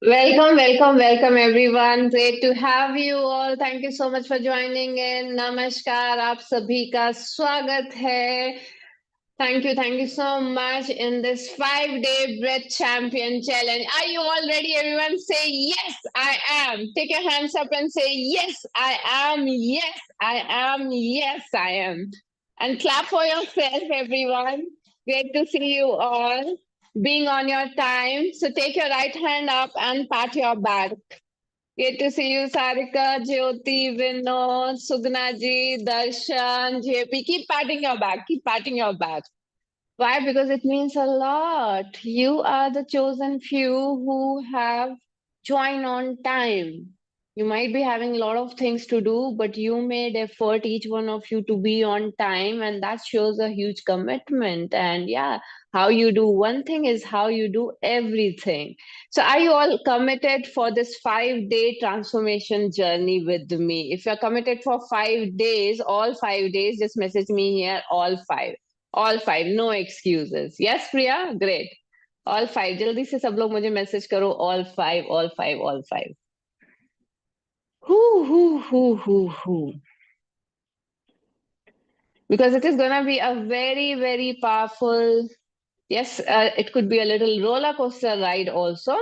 Welcome, welcome, welcome everyone. Great to have you all. Thank you so much for joining in. Namaskar, आप सभी का स्वागत है. Thank you so much in this 5 day breath champion challenge. Are you all ready? Everyone say yes, I am. Take your hands up and say yes, I am. Yes, I am. Yes, I am. And clap for yourself, everyone. Great to see you all being on your time. So take your right hand up and pat your back. Great to see you, Sarika, Jyoti, Vinod, Sugna ji, Darshan, JP. Keep patting your back. Keep patting your back. Why? Because it means a lot. You are the chosen few who have joined on time. You might be having a lot of things to do, but you made effort, each one of you, to be on time, and that shows a huge commitment. And yeah, how you do one thing is how you do everything. So, are you all committed for this 5 day transformation journey with me? If you're committed for 5 days, all 5 days, just message me here, all five. All five, no excuses. Yes, Priya? Great. All five. जल्दी से सब लोग मुझे message करो. All five, all five, all five. Whoo. Because it is gonna be a very, very powerful. Yes, it could be a little roller coaster ride also.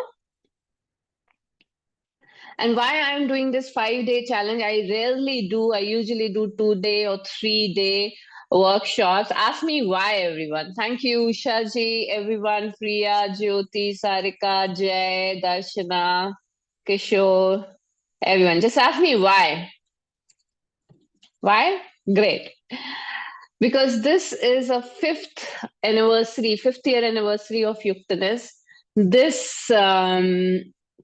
And why I'm doing this 5 day challenge, I rarely do. I usually do 2 day or 3 day workshops. Ask me why, everyone. Thank you, Shaji, everyone, Priya, Jyoti, Sarika, Jay, Darshana, Kishore, everyone. Just ask me why. Why? Great. Because this is a fifth year anniversary of Yuktanis. This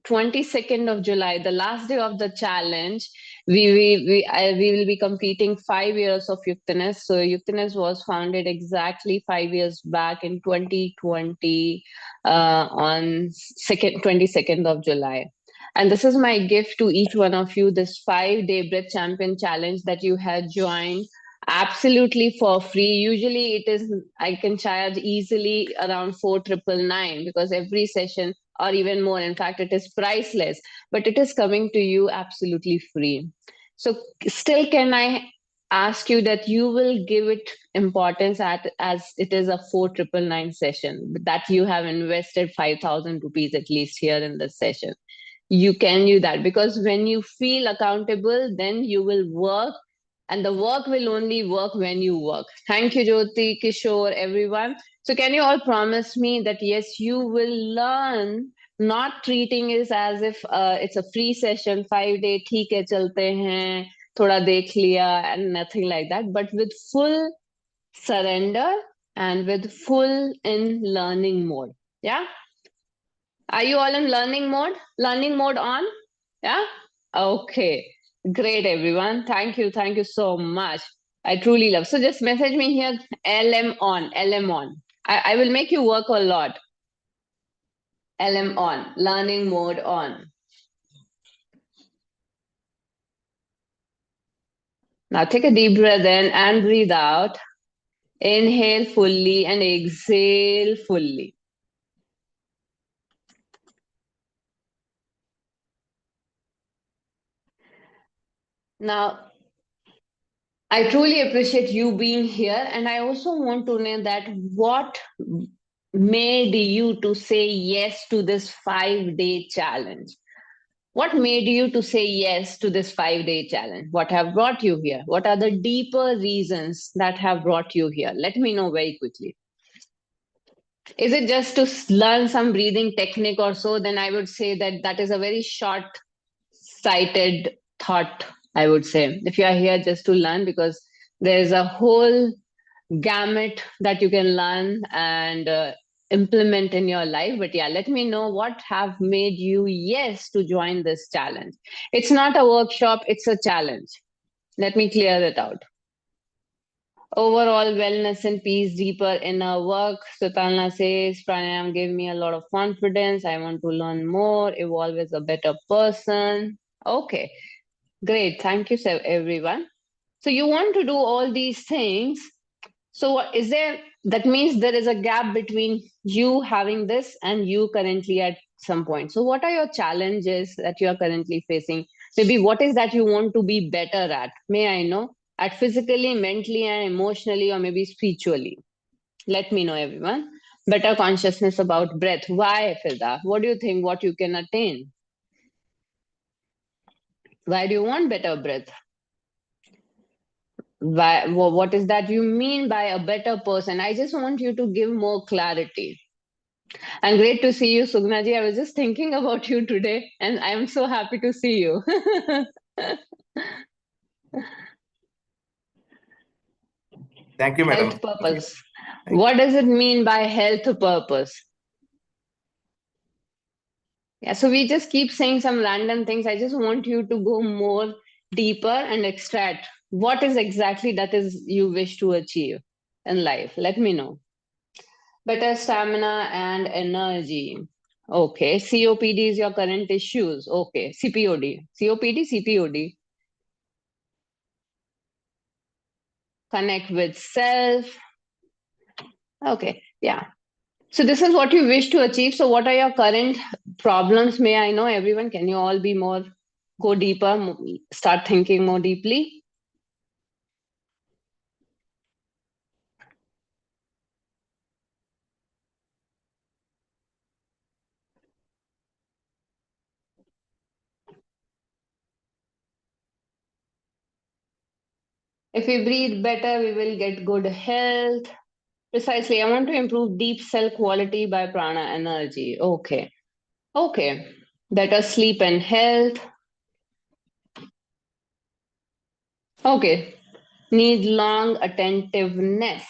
22nd of July, the last day of the challenge, we will be completing 5 years of Yuktanis. So Yuktanis was founded exactly 5 years back in 2020 on 22nd of July. And this is my gift to each one of you, this 5 day Breath Champion Challenge that you had joined absolutely for free. Usually it is, I can charge easily around 4,999 because every session, or even more, in fact, it is priceless, but it is coming to you absolutely free. So still, can I ask you that you will give it importance as it is a 4,999 session, that you have invested 5,000 rupees at least here in this session? You can do that, because when you feel accountable, then you will work, and the work will only work when you work. Thank you, Jyoti, Kishore, everyone. So can you all promise me that yes, you will learn, not treating it as if it's a free session, 5 day, ठीक है चलते हैं, थोड़ा देख लिया, and nothing like that, but with full surrender and with full in learning mode. Yeah. Are you all in learning mode? Learning mode on? Yeah? Okay. Great, everyone. Thank you. Thank you so much. I truly love. So just message me here, LM on, LM on. I will make you work a lot. LM on, learning mode on. Now take a deep breath in and breathe out. Inhale fully and exhale fully. Now, I truly appreciate you being here, and I also want to know that what made you to say yes to this 5 day challenge? What made you to say yes to this 5 day challenge? What have brought you here? What are the deeper reasons that have brought you here? Let me know very quickly. Is it just to learn some breathing technique or so? Then I would say that that is a very short sighted thought, I would say. If you are here just to learn, because there's a whole gamut that you can learn and implement in your life. But yeah, let me know what have made you yes to join this challenge. It's not a workshop, it's a challenge. Let me clear that out. Overall wellness and peace, deeper inner work. Sutalna says pranayam gave me a lot of confidence. I want to learn more, evolve as a better person. Okay, great. Thank you, everyone. So you want to do all these things. So that means there is a gap between you having this and you currently at some point. So what are your challenges that you are currently facing? Maybe what is that you want to be better at? May I know? At physically, mentally, and emotionally, or maybe spiritually? Let me know, everyone. Better consciousness about breath. Why, Fida? What do you think? What you can attain? Why do you want better breath? Why, what is that you mean by a better person? I just want you to give more clarity. And great to see you, Sugnaji. I was just thinking about you today, and I'm so happy to see you. Thank you, madam. Health purpose. Thank you. What does it mean by health purpose? Yeah, so we just keep saying some random things. I just want you to go more deeper and extract what is exactly that is you wish to achieve in life. Let me know. Better stamina and energy. Okay. COPD is your current issues. Okay. CPOD. COPD, CPOD. Connect with self. Okay. Yeah. So this is what you wish to achieve. So what are your current problems? May I know, everyone? Can you all be more, go deeper, start thinking more deeply? If we breathe better, we will get good health. Precisely. I want to improve deep cell quality by prana energy. Okay. Okay. Better sleep and health. Okay. Need long attentiveness.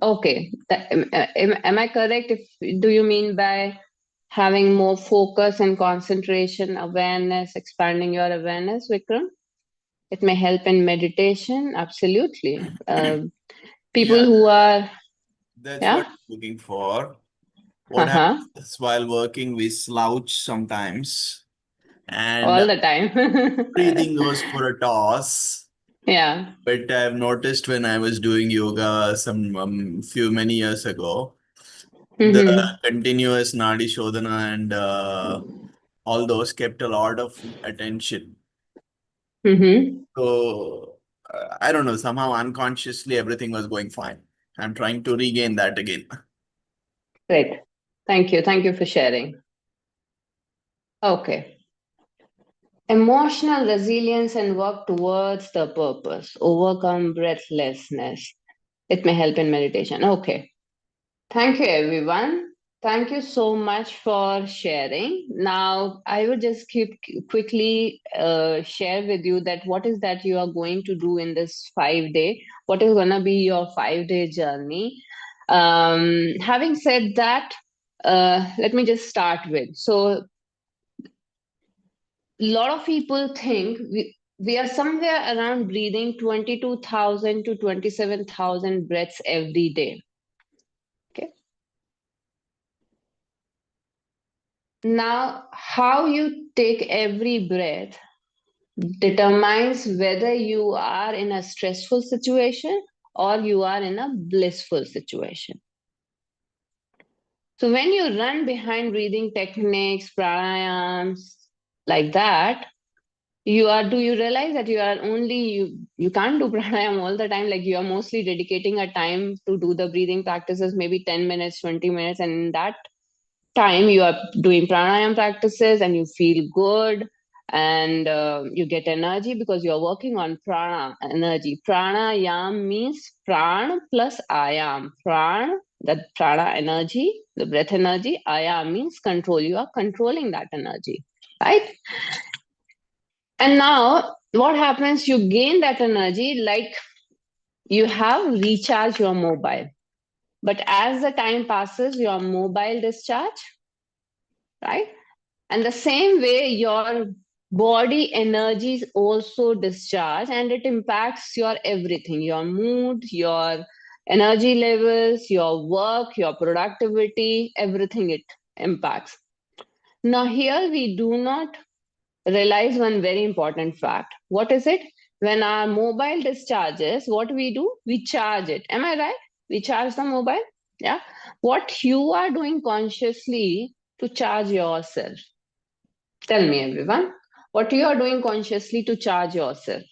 Okay. Am I correct? Do you mean by having more focus and concentration, awareness, expanding your awareness, Vikram? It may help in meditation. Absolutely. People Yeah, who are, that's what yeah. I'm looking for. What Uh-huh. happens is while working, we slouch sometimes, and All the time. breathing goes for a toss. Yeah. But I've noticed when I was doing yoga some few many years ago, the Mm-hmm. continuous Nadi Shodhana and all those kept a lot of attention. Mm-hmm. So I don't know, somehow unconsciously everything was going fine. I'm trying to regain that again. Great. Thank you. Thank you for sharing. Okay. Emotional resilience and work towards the purpose. Overcome breathlessness. It may help in meditation. Okay. Thank you, everyone. Thank you so much for sharing. Now, I would just keep quickly share with you that what is that you are going to do in this 5 day. What is going to be your 5 day journey? Having said that, let me just start with. So, a lot of people think we are somewhere around breathing 22,000 to 27,000 breaths every day. Okay. Now, how you take every breath determines whether you are in a stressful situation or you are in a blissful situation. So, when you run behind breathing techniques, pranayams, like that, do you realize that you can't do pranayam all the time? Like, you are mostly dedicating a time to do the breathing practices, maybe 10 minutes, 20 minutes, and in that time you are doing pranayam practices and you feel good, and you get energy because you're working on prana energy. Pranayam means pran plus ayam. Pran, that prana energy, the breath energy. Ayam means control. You are controlling that energy, right? And now what happens, you gain that energy like you have recharged your mobile, but as the time passes your mobile discharge, right? And the same way, your body energy is also discharged and it impacts your everything, your mood, your energy levels, your work, your productivity, everything it impacts. Now, here we do not realize one very important fact. What is it? When our mobile discharges, what we do? We charge it. Am I right? We charge the mobile. Yeah. What you are doing consciously to charge yourself? Tell me, everyone, what you are doing consciously to charge yourself.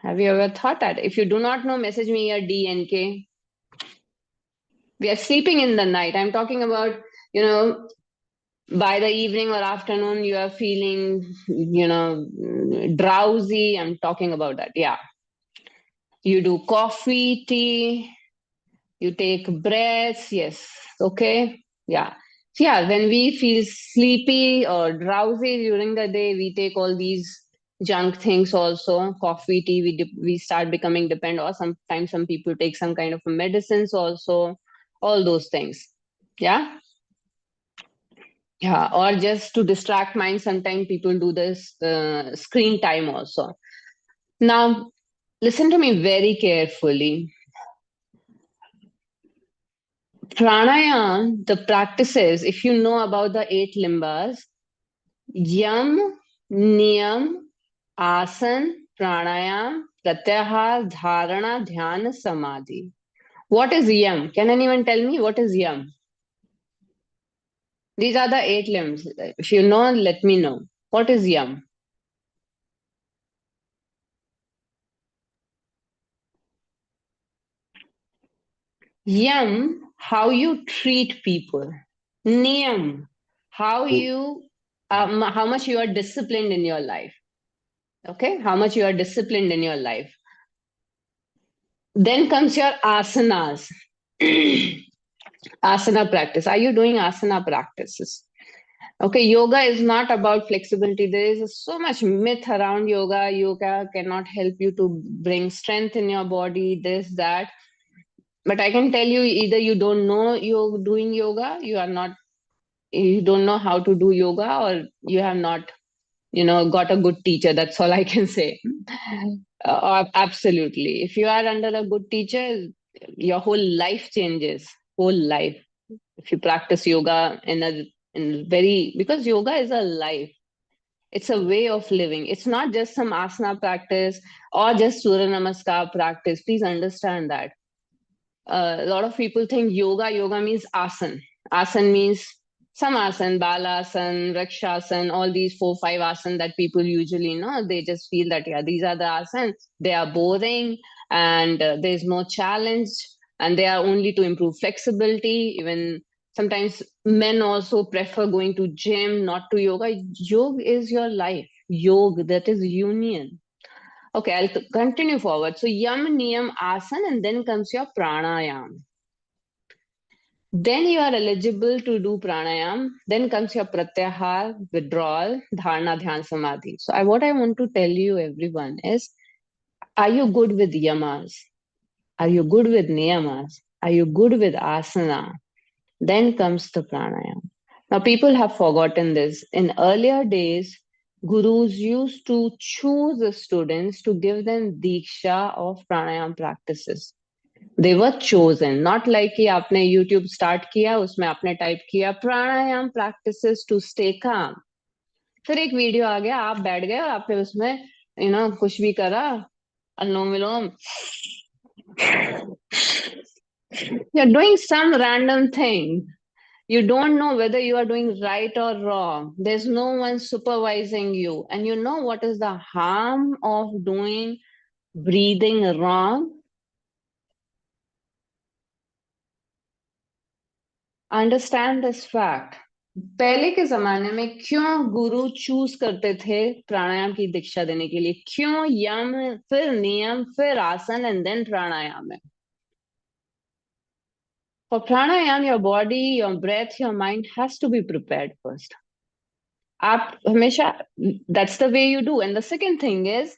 Have you ever thought that? If you do not know, message me your D and K. We are sleeping in the night. I'm talking about, by the evening or afternoon, you are feeling, drowsy. I'm talking about that. Yeah. You do coffee, tea, you take breaths. Yes. Okay. Yeah. So yeah, when we feel sleepy or drowsy during the day, we take all these junk things also, coffee, tea, we start becoming dependent, or sometimes some people take some kind of medicines also, all those things. Yeah. Yeah, or just to distract mind, sometimes people do this screen time also. Now, listen to me very carefully. Pranayama, the practices, if you know about the 8 limbas, yam, niyam, asan, pranayam, pratyahar, dharana, dhyana, samadhi. What is yam? Can anyone tell me what is yam? These are the 8 limbs. If you know, let me know. What is yam? Yam, how you treat people. Niyam, how much you are disciplined in your life. Okay, how much you are disciplined in your life. Then comes your asanas. Asana practice. Are you doing asana practices? Okay, yoga is not about flexibility. There is so much myth around yoga. Yoga cannot help you to bring strength in your body, this, that. But I can tell you, either you don't know you're doing yoga, you don't know how to do yoga, or you have not, got a good teacher. That's all I can say. Absolutely. If you are under a good teacher, your whole life changes. Whole life. If you practice yoga because yoga is a life. It's a way of living. It's not just some asana practice or just Surya Namaskar practice. Please understand that. A lot of people think yoga means asan means some asan, balasan, rakshasan, all these 4 5 asan that people usually know. They just feel that, yeah, these are the asan, they are boring, and there's no challenge, and they are only to improve flexibility. Even sometimes men also prefer going to gym, not to yoga. Yoga is your life. Yoga, that is union. Okay, I'll continue forward. So yam, niyam, asan, and then comes your pranayam. Then you are eligible to do pranayam. Then comes your pratyahar, withdrawal, dharana, dhyan, samadhi. So what I want to tell you, everyone, is, are you good with yamas? Are you good with niyamas? Are you good with asana? Then comes the pranayam. Now, people have forgotten this. In earlier days, gurus used to choose the students to give them diksha of pranayam practices. They were chosen, not like कि आपने YouTube start किया, उसमें आपने type किया pranayam practices to stay calm. फिर एक video आ गया, आप बैठ गए और आपने उसमें कुछ भी करा, अनुलोम विलोम. You're doing some random thing. You don't know whether you are doing right or wrong. There's no one supervising you. And you know what is the harm of doing breathing wrong? Understand this fact. पहले के जमाने में क्यों गुरु choose करते थे प्राणायाम की दीक्षा देने के लिए? क्यों यम, फिर नियम, फिर asana, and then pranayama? For pranayam, your body, your breath, your mind has to be prepared first. आप हमेशा, that's the way you do. And the second thing is,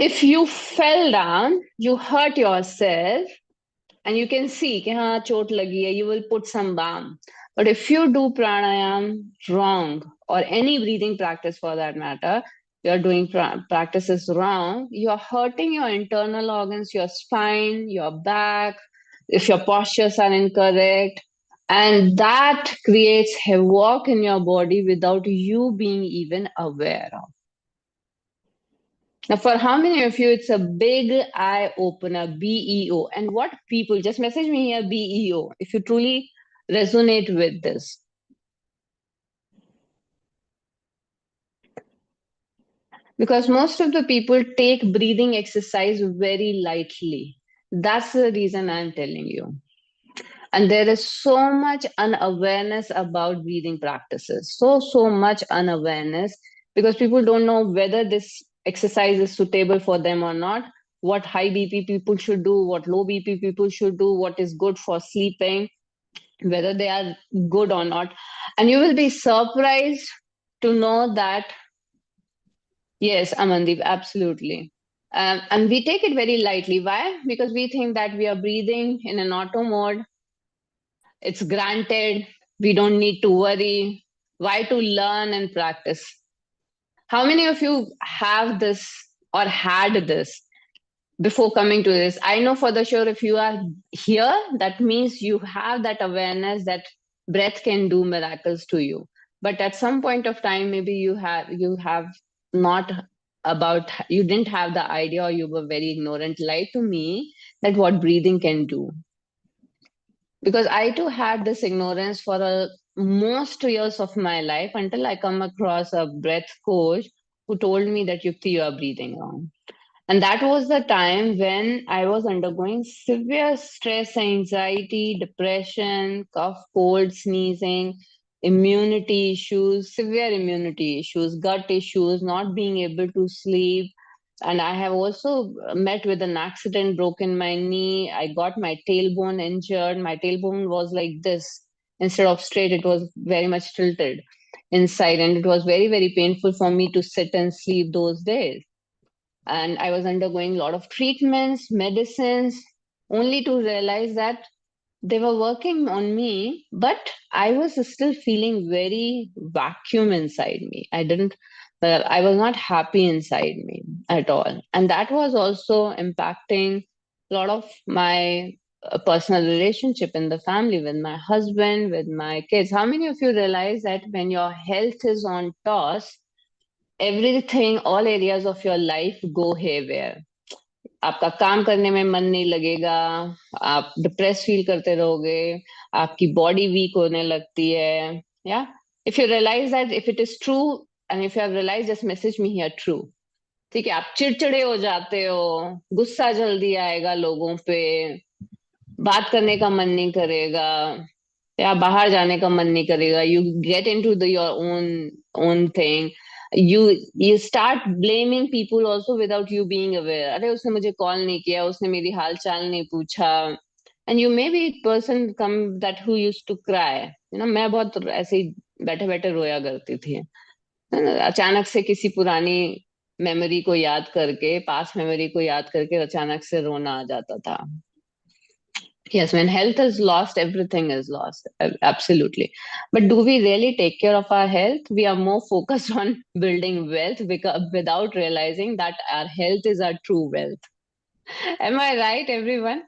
if you fell down, you hurt yourself, and you can see कि हाँ चोट लगी है, you will put some balm. But if you do pranayam wrong, or any breathing practice for that matter, you're doing practices wrong, you're hurting your internal organs, your spine, your back, if your postures are incorrect, and that creates havoc in your body without you being even aware of. Now, for how many of you, it's a big eye opener, BEO? And what people, just message me here, BEO, if you truly resonate with this. Because most of the people take breathing exercise very lightly. That's the reason I'm telling you. And there is so much unawareness about breathing practices. So much unawareness because people don't know whether this exercise is suitable for them or not, what high BP people should do, what low BP people should do, what is good for sleeping, whether they are good or not. And you will be surprised to know that, yes, Amandeep, absolutely. And we take it very lightly. Why? Because we think that we are breathing in an auto mode. It's granted. We don't need to worry. Why to learn and practice? How many of you have this or had this before coming to this? I know for the sure if you are here, that means you have that awareness that breath can do miracles to you. But at some point of time, maybe you have not about you didn't have the idea or you were very ignorant. Lie to me that what breathing can do, because I too had this ignorance for most years of my life until I come across a breath coach who told me that Yukti, you are breathing wrong. And that was the time when I was undergoing severe stress, anxiety, depression, cough, cold, sneezing, immunity issues, severe immunity issues, gut issues, not being able to sleep. And I have also met with an accident, broken my knee. I got my tailbone injured. My tailbone was like this. Instead of straight, it was very much tilted inside. And it was very, very painful for me to sit and sleep those days. And I was undergoing a lot of treatments, medicines, only to realize that they were working on me, but I was still feeling very vacuum inside me. I was not happy inside me at all. And that was also impacting a lot of my personal relationship in the family with my husband, with my kids. How many of you realize that when your health is on toss, everything, all areas of your life go haywire? आपका काम करने में मन नहीं लगेगा, आप depress feel करते रहोगे, आपकी बॉडी वीक होने लगती है, या if you realise that, if it is true, and if you have realise, just message me here true. ठीक है, आप चिड़चिड़े हो जाते हो, गुस्सा जल्दी आएगा लोगों पे, बात करने का मन नहीं करेगा, या बाहर जाने का मन नहीं करेगा, you get into the your own own thing, you you start blaming people also without you being aware. अरे उसने मुझे कॉल नहीं किया, उसने मेरी हाल चाल नहीं पूछा. And you may be a person come that who used to cry, मैं बहुत ऐसे ही बैठे बैठे रोया करती थी, है ना? अचानक से किसी पुरानी मेमोरी को याद करके, पास मेमोरी को याद करके अचानक से रोना आ जाता था. Yes, when health is lost, everything is lost. Absolutely. But do we really take care of our health? We are more focused on building wealth without realizing that our health is our true wealth. Am I right, everyone?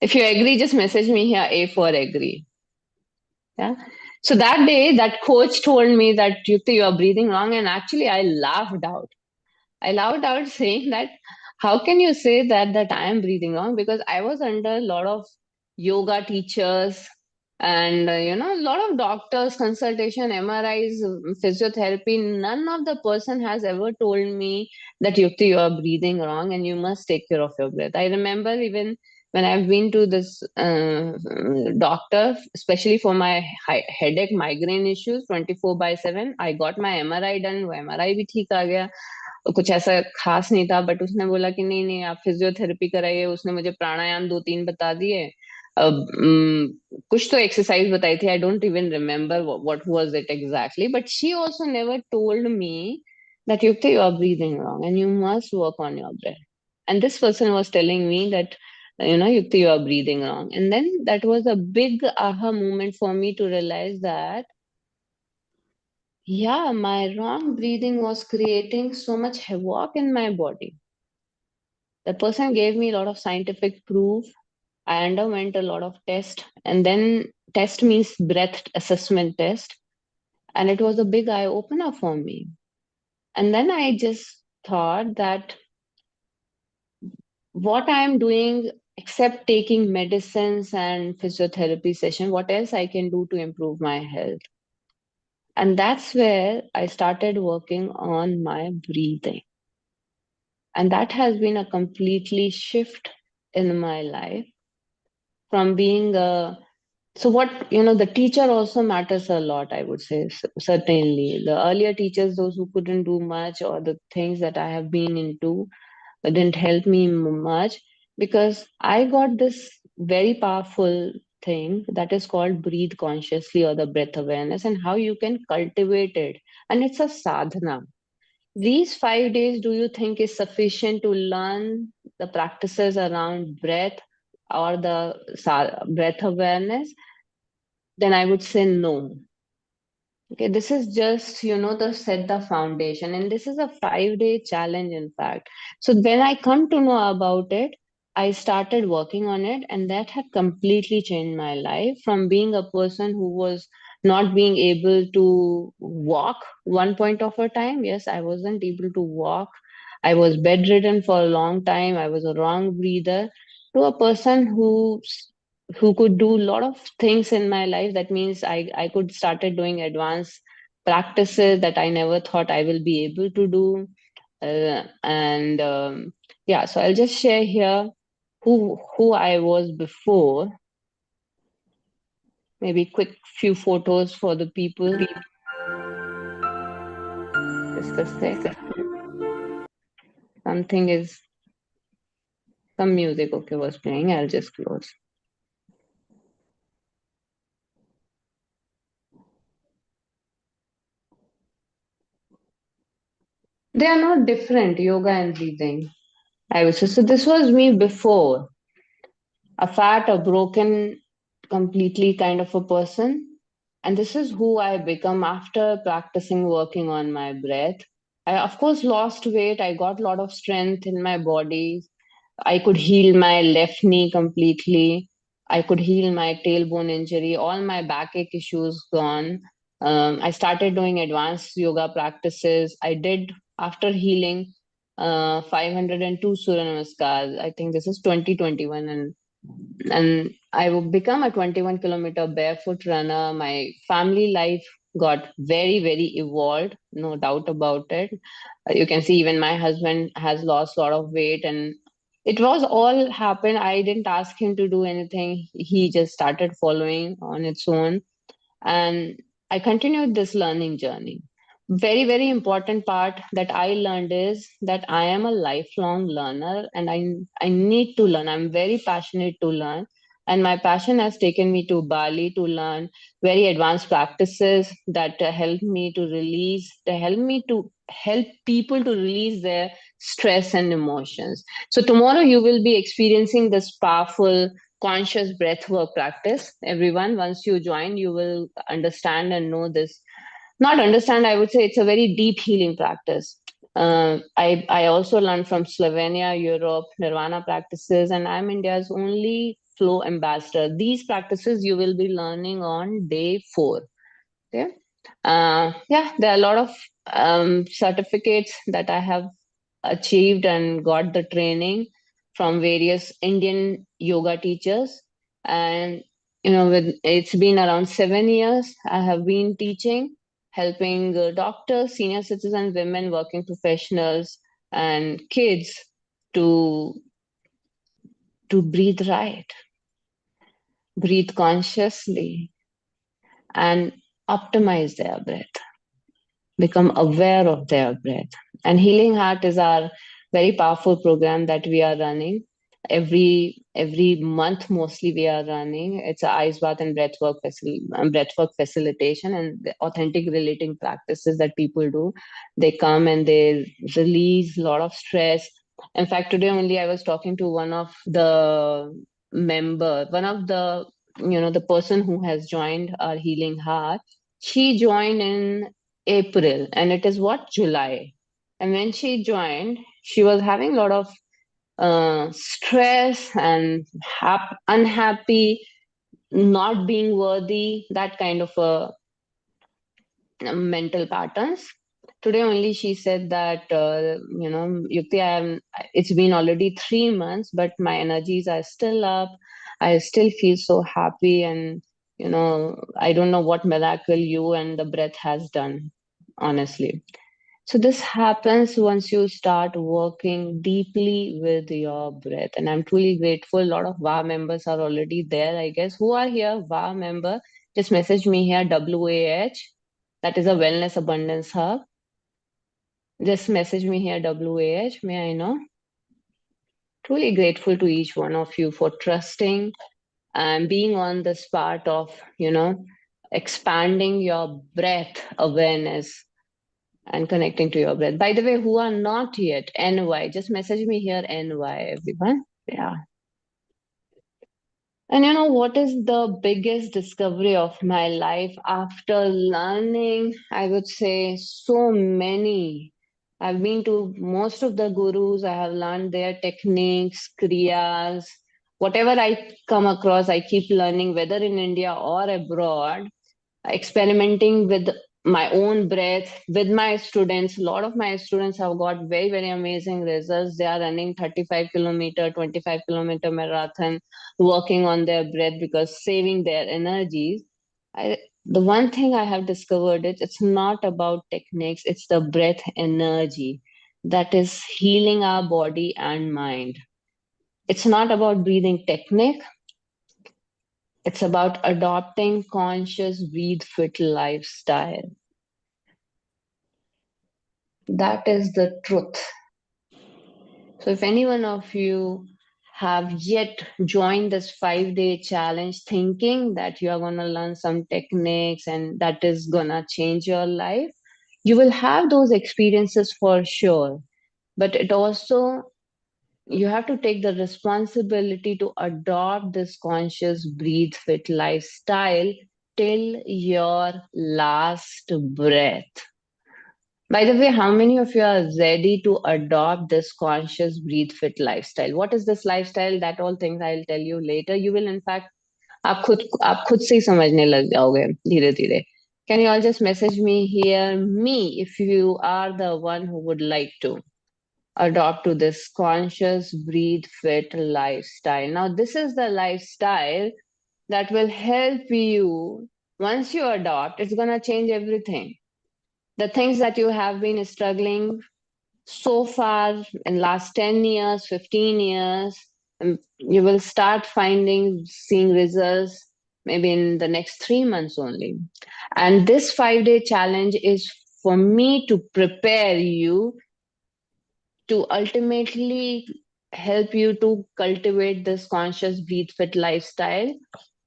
If you agree, just message me here, A for agree. Yeah. So that day, that coach told me that, Yukti, you are breathing wrong. And actually, I laughed out. I laughed out saying that, how can you say that I am breathing wrong? Because I was under a lot of yoga teachers and a lot of doctors consultation, MRIs, physiotherapy. None of the person has ever told me that, Yukti, you are breathing wrong and you must take care of your breath. I remember even when I've been to this doctor, especially for my headache, migraine issues, 24/7, I got my MRI done. वो MRI भी ठीक आ गया, कुछ ऐसा खास नहीं था, but उसने बोला कि नहीं नहीं, आप फिजियोथेरेपी कराइए. उसने मुझे प्राणायाम 2-3 बता दिए. अब कुछ तो एक्सरसाइज बताई थी. I don't even remember what was it exactly, but she also never told me that, Yukti, you are breathing wrong and you must work on your breath. And this person was telling me that, Yukti, you are breathing wrong. And then that was a big aha moment for me to realize that, yeah, my wrong breathing was creating so much havoc in my body. The person gave me a lot of scientific proof. I underwent a lot of tests, and then test means breath assessment test. And it was a big eye opener for me. And then I just thought that what I'm doing, except taking medicines and physiotherapy session, what else I can do to improve my health? And that's where I started working on my breathing. And that has been a completely shift in my life from being a so what the teacher also matters a lot, I would say. Certainly the earlier teachers, those who couldn't do much, or the things that I have been into didn't help me much, because I got this very powerful thing that is called breathe consciously, or the breath awareness, and how you can cultivate it. And it's a sadhana. These 5 days, do you think is sufficient to learn the practices around breath or the breath awareness? Then I would say no. Okay, this is just, to set the foundation. And this is a 5 day challenge, in fact. So when I come to know about it, I started working on it, and that had completely changed my life from being a person who was not being able to walk one point of a time. Yes, I wasn't able to walk. I was bedridden for a long time. I was a wrong breather, to a person who could do a lot of things in my life. That means I could started doing advanced practices that I never thought I will be able to do. And yeah, so I'll just share here who I was before. Maybe quick few photos for the people. Just a sec. Something is some music, okay, was playing. I'll just close. They are not different, yoga and breathing, I would say. So this was me before, a fat or broken, completely kind of a person. And this is who I become after practicing working on my breath. I, of course, lost weight. I got a lot of strength in my body. I could heal my left knee completely. I could heal my tailbone injury. All my backache issues gone. I started doing advanced yoga practices. I did, after healing, 502 Surya Namaskars. I think this is 2021, and I would become a 21-kilometer barefoot runner. My family life got very, very evolved, no doubt about it. You can see even my husband has lost a lot of weight, and it was all happened. I didn't ask him to do anything. He just started following on its own. And I continued this learning journey. Very, very important part that I learned is that I am a lifelong learner, and I need to learn. I'm very passionate to learn. And my passion has taken me to Bali to learn very advanced practices that help me to release, that help me to help people to release their stress and emotions. So tomorrow you will be experiencing this powerful conscious breath work practice. Everyone, once you join, you will understand and know this. Not understand, I would say it's a very deep healing practice. I also learned from Slovenia, Europe, Nirvana practices, and I'm India's only flow ambassador. These practices you will be learning on day 4. Okay. Yeah, there are a lot of certificates that I have achieved and got the training from various Indian yoga teachers. And it's been around 7 years I have been teaching, helping doctors, senior citizens, women, working professionals, and kids to breathe right, breathe consciously, and optimize their breath, become aware of their breath. And Healing Heart is our very powerful program that we are running every month. Mostly we are running. It's a ice bath and breathwork facilitation, and the authentic relating practices that people do. They come and they release a lot of stress. In fact, today only I was talking to one of the one of the person who has joined our Healing Heart. She joined in April, and it is what, July. And when she joined, she was having a lot of stress and unhappy, not being worthy, that kind of mental patterns. Today only she said that, Yukti, it's been already 3 months, but my energies are still up. I still feel so happy, and I don't know what miracle you and the breath has done, honestly. So this happens once you start working deeply with your breath. And I'm truly grateful. A lot of VA members are already there, I guess. Who are here? VA member. Just message me here, WAH. That is a Wellness Abundance Hub. Just message me here, WAH. May I know? Truly grateful to each one of you for trusting and being on this part of, expanding your breath awareness and connecting to your breath. By the way, who are not yet, NY, just message me here, NY, everyone. Yeah. And you know what is the biggest discovery of my life after learning? I would say so many. I've been to most of the gurus, I have learned their techniques, kriyas, whatever I come across, I keep learning, whether in India or abroad, experimenting with my own breath with my students. A lot of my students have got very, very amazing results. They are running 35-kilometer, 25-kilometer marathon, working on their breath because saving their energies. The one thing I have discovered is it's not about techniques, it's the breath energy that is healing our body and mind. It's not about breathing technique. It's about adopting conscious breathe fit lifestyle. That is the truth. So if any one of you have yet joined this 5-day challenge thinking that you are going to learn some techniques and that is going to change your life, you will have those experiences for sure. But it also, you have to take the responsibility to adopt this conscious breathe fit lifestyle till your last breath. By the way, how many of you are ready to adopt this conscious breathe fit lifestyle? What is this lifestyle? That all things I'll tell you later. You will in fact आप खुद से ही समझने लग जाओगे धीरे धीरे. Can you all just message me here, me, if you are the one who would like to adopt to this conscious breathe fit lifestyle. Now this is the lifestyle that will help you. Once you adopt, it's going to change everything. The things that you have been struggling so far in last 10 years, 15 years, you will start seeing results maybe in the next 3 months only. And this 5-day challenge is for me to prepare you to ultimately help you to cultivate this conscious breathe fit lifestyle.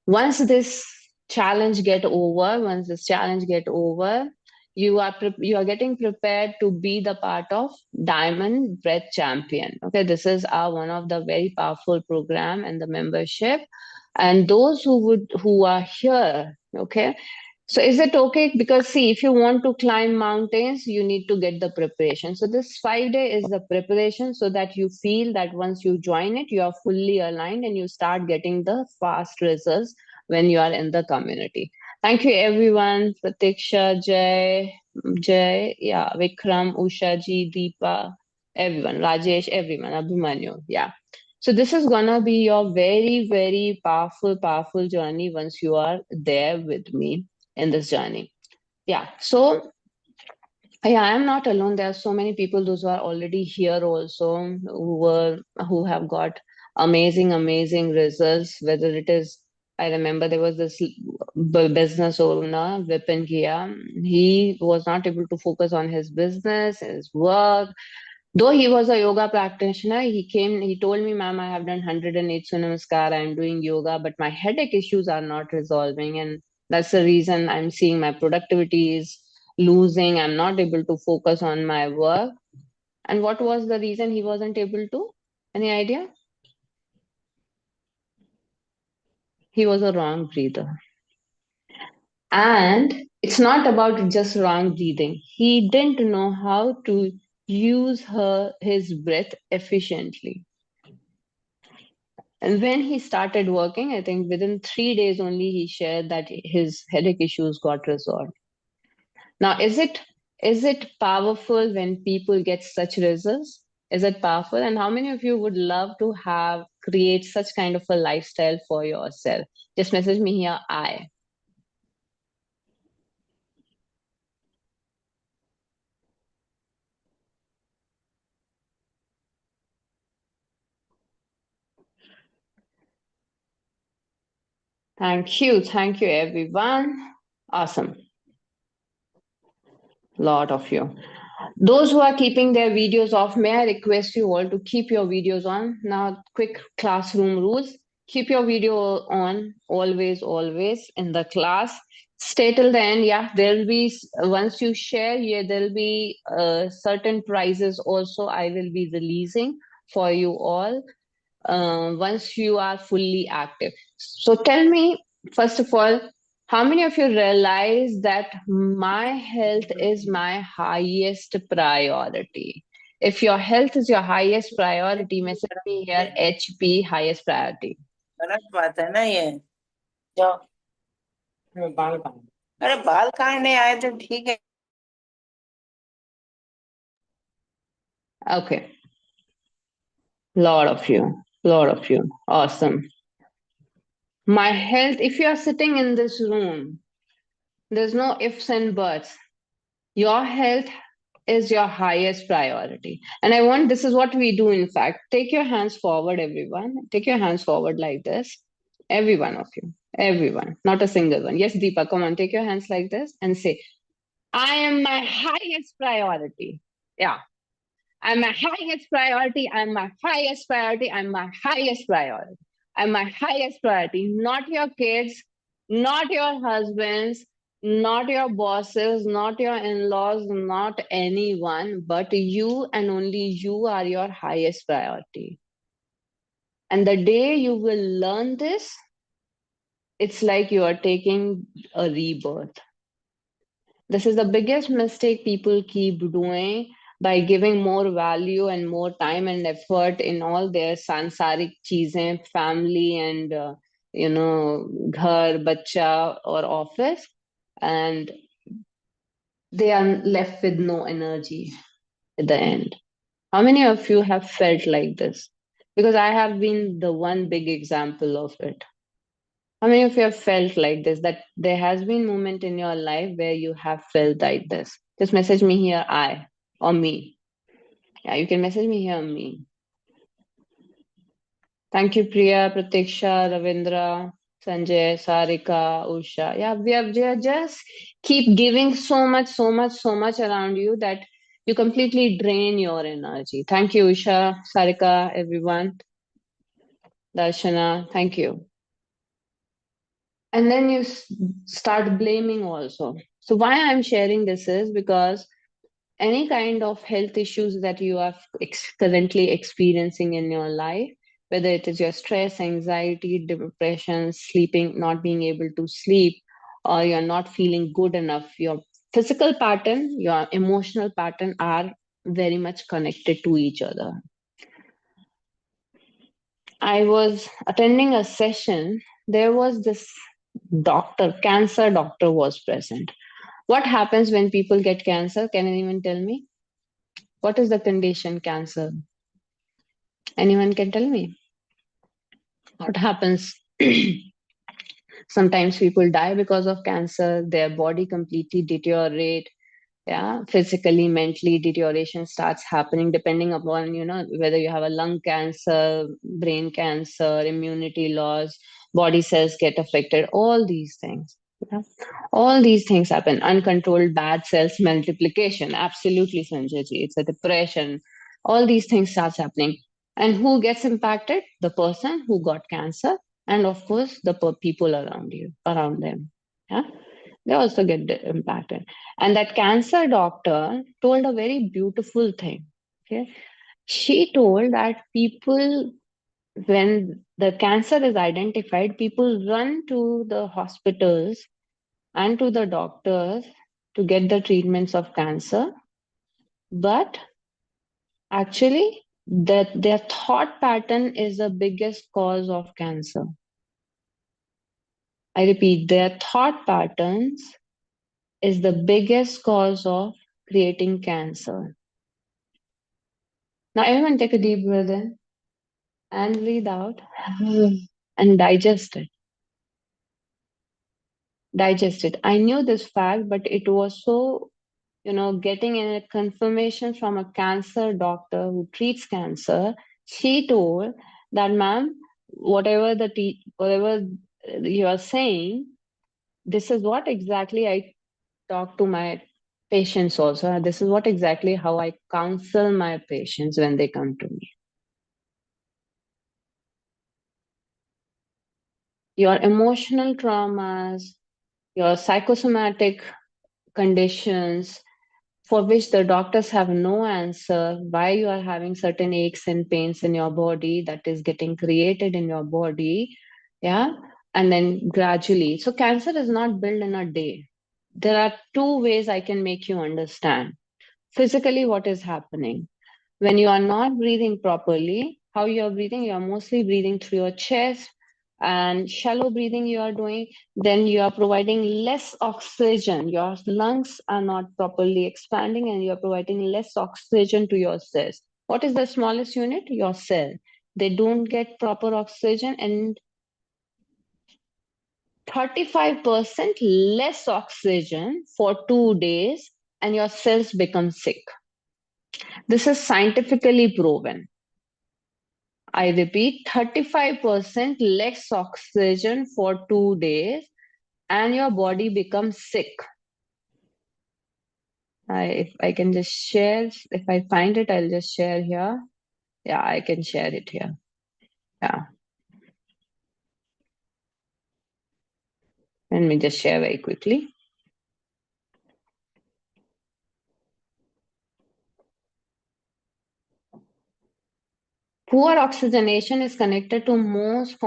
Once this challenge get over, you are getting prepared to be the part of Diamond Breath Champion. Okay, this is our one of the very powerful program and the membership. And those who are here, okay, so is it okay? Because see, if you want to climb mountains, you need to get the preparation. So this 5-day is the preparation so that you feel that once you join it, you are fully aligned and you start getting the fast results when you are in the community. Thank you everyone. Pratiksha, Jay, yeah, Vikram, Usha ji, Deepa, everyone, Rajesh, everyone, Abhimanyu, yeah. So this is gonna be your very, very powerful, powerful journey once you are there with me in this journey. Yeah. So yeah, I'm not alone. There are so many people, those who are already here also, who have got amazing, amazing results. Whether it is, I remember there was this business owner, Vipin Kia. He was not able to focus on his business, his work. Though he was a yoga practitioner, he told me, ma'am, I have done 108 Surya Namaskar, I'm doing yoga, but my headache issues are not resolving. And that's the reason I'm seeing my productivity is losing. I'm not able to focus on my work. And what was the reason he wasn't able to? Any idea? He was a wrong breather. And it's not about just wrong breathing. He didn't know how to use his breath efficiently. And when he started working, I think within 3 days only, he shared that his headache issues got resolved. Now, is it Is it powerful when people get such results? Is it powerful? And how many of you would love to create such kind of a lifestyle for yourself? Just message me here, I. Thank you. Thank you, everyone. Awesome. Lot of you. Those who are keeping their videos off, may I request you all to keep your videos on? Now, quick classroom rules. Keep your video on always, always in the class. Stay till the end. Yeah, there'll be, once you share, yeah, there'll be certain prizes also I will be releasing for you all once you are fully active. So tell me, first of all, how many of you realize that my health is my highest priority? If your health is your highest priority, message me here HP highest priority. गलत बात है ना ये। जाओ अरे बाल काटने आए तो ठीक है। Okay, lot of you, awesome. My health, if you are sitting in this room, there's no ifs and buts. Your health is your highest priority. And I want, this is what we do, in fact. Take your hands forward, everyone. Take your hands forward like this. Every one of you. Everyone. Not a single one. Yes, Deepa, come on. Take your hands like this and say, I am my highest priority. Yeah. I'm my highest priority. I'm my highest priority. I'm my highest priority. I'm my highest priority. Not your kids, not your husbands, not your bosses, not your in laws, not anyone, but you and only you are your highest priority. And the day you will learn this, it's like you are taking a rebirth. This is the biggest mistake people keep doing by giving more value and more time and effort in all their sansarik cheezein, family and ghar, bacha or office, and they are left with no energy at the end. How many of you have felt like this? Because I have been the one big example of it. How many of you have felt like this? That there has been moment in your life where you have felt like this? Just message me here, I or me. Yeah, you can message me here, me. Thank you, Priya, Pratiksha, Ravindra, Sanjay, Sarika, Usha. Yeah, we have just keep giving so much, so much, so much around you that you completely drain your energy. Thank you, Usha, Sarika, everyone. Darshana, thank you. And then you start blaming also. So why I'm sharing this is because any kind of health issues that you are currently experiencing in your life, whether it is your stress, anxiety, depression, sleeping, not being able to sleep, or you're not feeling good enough, your physical pattern, your emotional pattern are very much connected to each other. I was attending a session, there was this doctor, cancer doctor was present. What happens when people get cancer? Can anyone tell me? What is the condition, cancer? Anyone can tell me? What happens? Sometimes people die because of cancer, their body completely deteriorate. Yeah, physically, mentally, deterioration starts happening depending upon, whether you have a lung cancer, brain cancer, immunity loss, body cells get affected, all these things. Yeah. All these things happen. Uncontrolled bad cells multiplication. Absolutely, Sanjay ji. It's a depression. All these things starts happening. And who gets impacted? The person who got cancer, and of course, the people around them. Yeah, they also get impacted. And that cancer doctor told a very beautiful thing. Okay, she told that people, when the cancer is identified, people run to the hospitals and to the doctors to get the treatments of cancer, but actually that their thought pattern is the biggest cause of cancer. I repeat, their thought patterns is the biggest cause of creating cancer. Now, everyone take a deep breath in and breathe out and digest it. Digest it. I knew this fact, but it was so, getting a confirmation from a cancer doctor who treats cancer. She told that, ma'am, whatever you are saying, this is what exactly I talk to my patients also. This is what exactly how I counsel my patients when they come to me. Your emotional traumas, your psychosomatic conditions for which the doctors have no answer, why you are having certain aches and pains in your body that is getting created in your body. Yeah. And then gradually. So cancer is not built in a day. There are two ways I can make you understand. Physically, what is happening? When you are not breathing properly, how you are breathing, you are mostly breathing through your chest and shallow breathing you are doing, then you are providing less oxygen. Your lungs are not properly expanding and you are providing less oxygen to your cells. What is the smallest unit? Your cell. They don't get proper oxygen and 35% less oxygen for 2 days and your cells become sick. This is scientifically proven. I repeat, 35% less oxygen for 2 days and your body becomes sick. If I can just share, if I find it, I'll just share here. Yeah, I can share it here. Yeah. Let me just share very quickly. Poor oxygenation is connected to most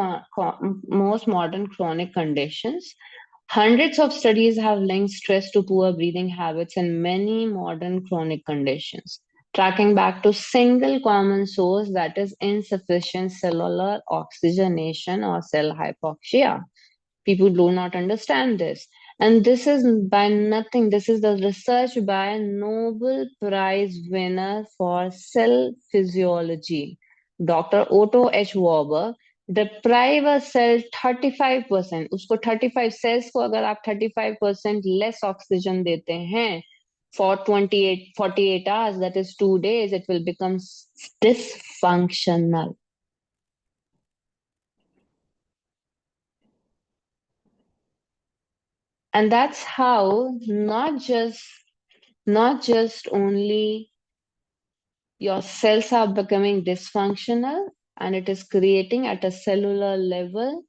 modern chronic conditions. Hundreds of studies have linked stress to poor breathing habits in many modern chronic conditions, tracking back to single common source, that is insufficient cellular oxygenation or cell hypoxia. People do not understand this. And this is by nothing. This is the research by Nobel Prize winner for cell physiology, Dr. Otto H. Warburg. Deprive a cell 35%. उसको 35 cells को अगर आप 35% less oxygen देते हैं for 48 hours, that is 2 days, it will become dysfunctional. And that's how not just only your cells are becoming dysfunctional, and it is creating at a cellular level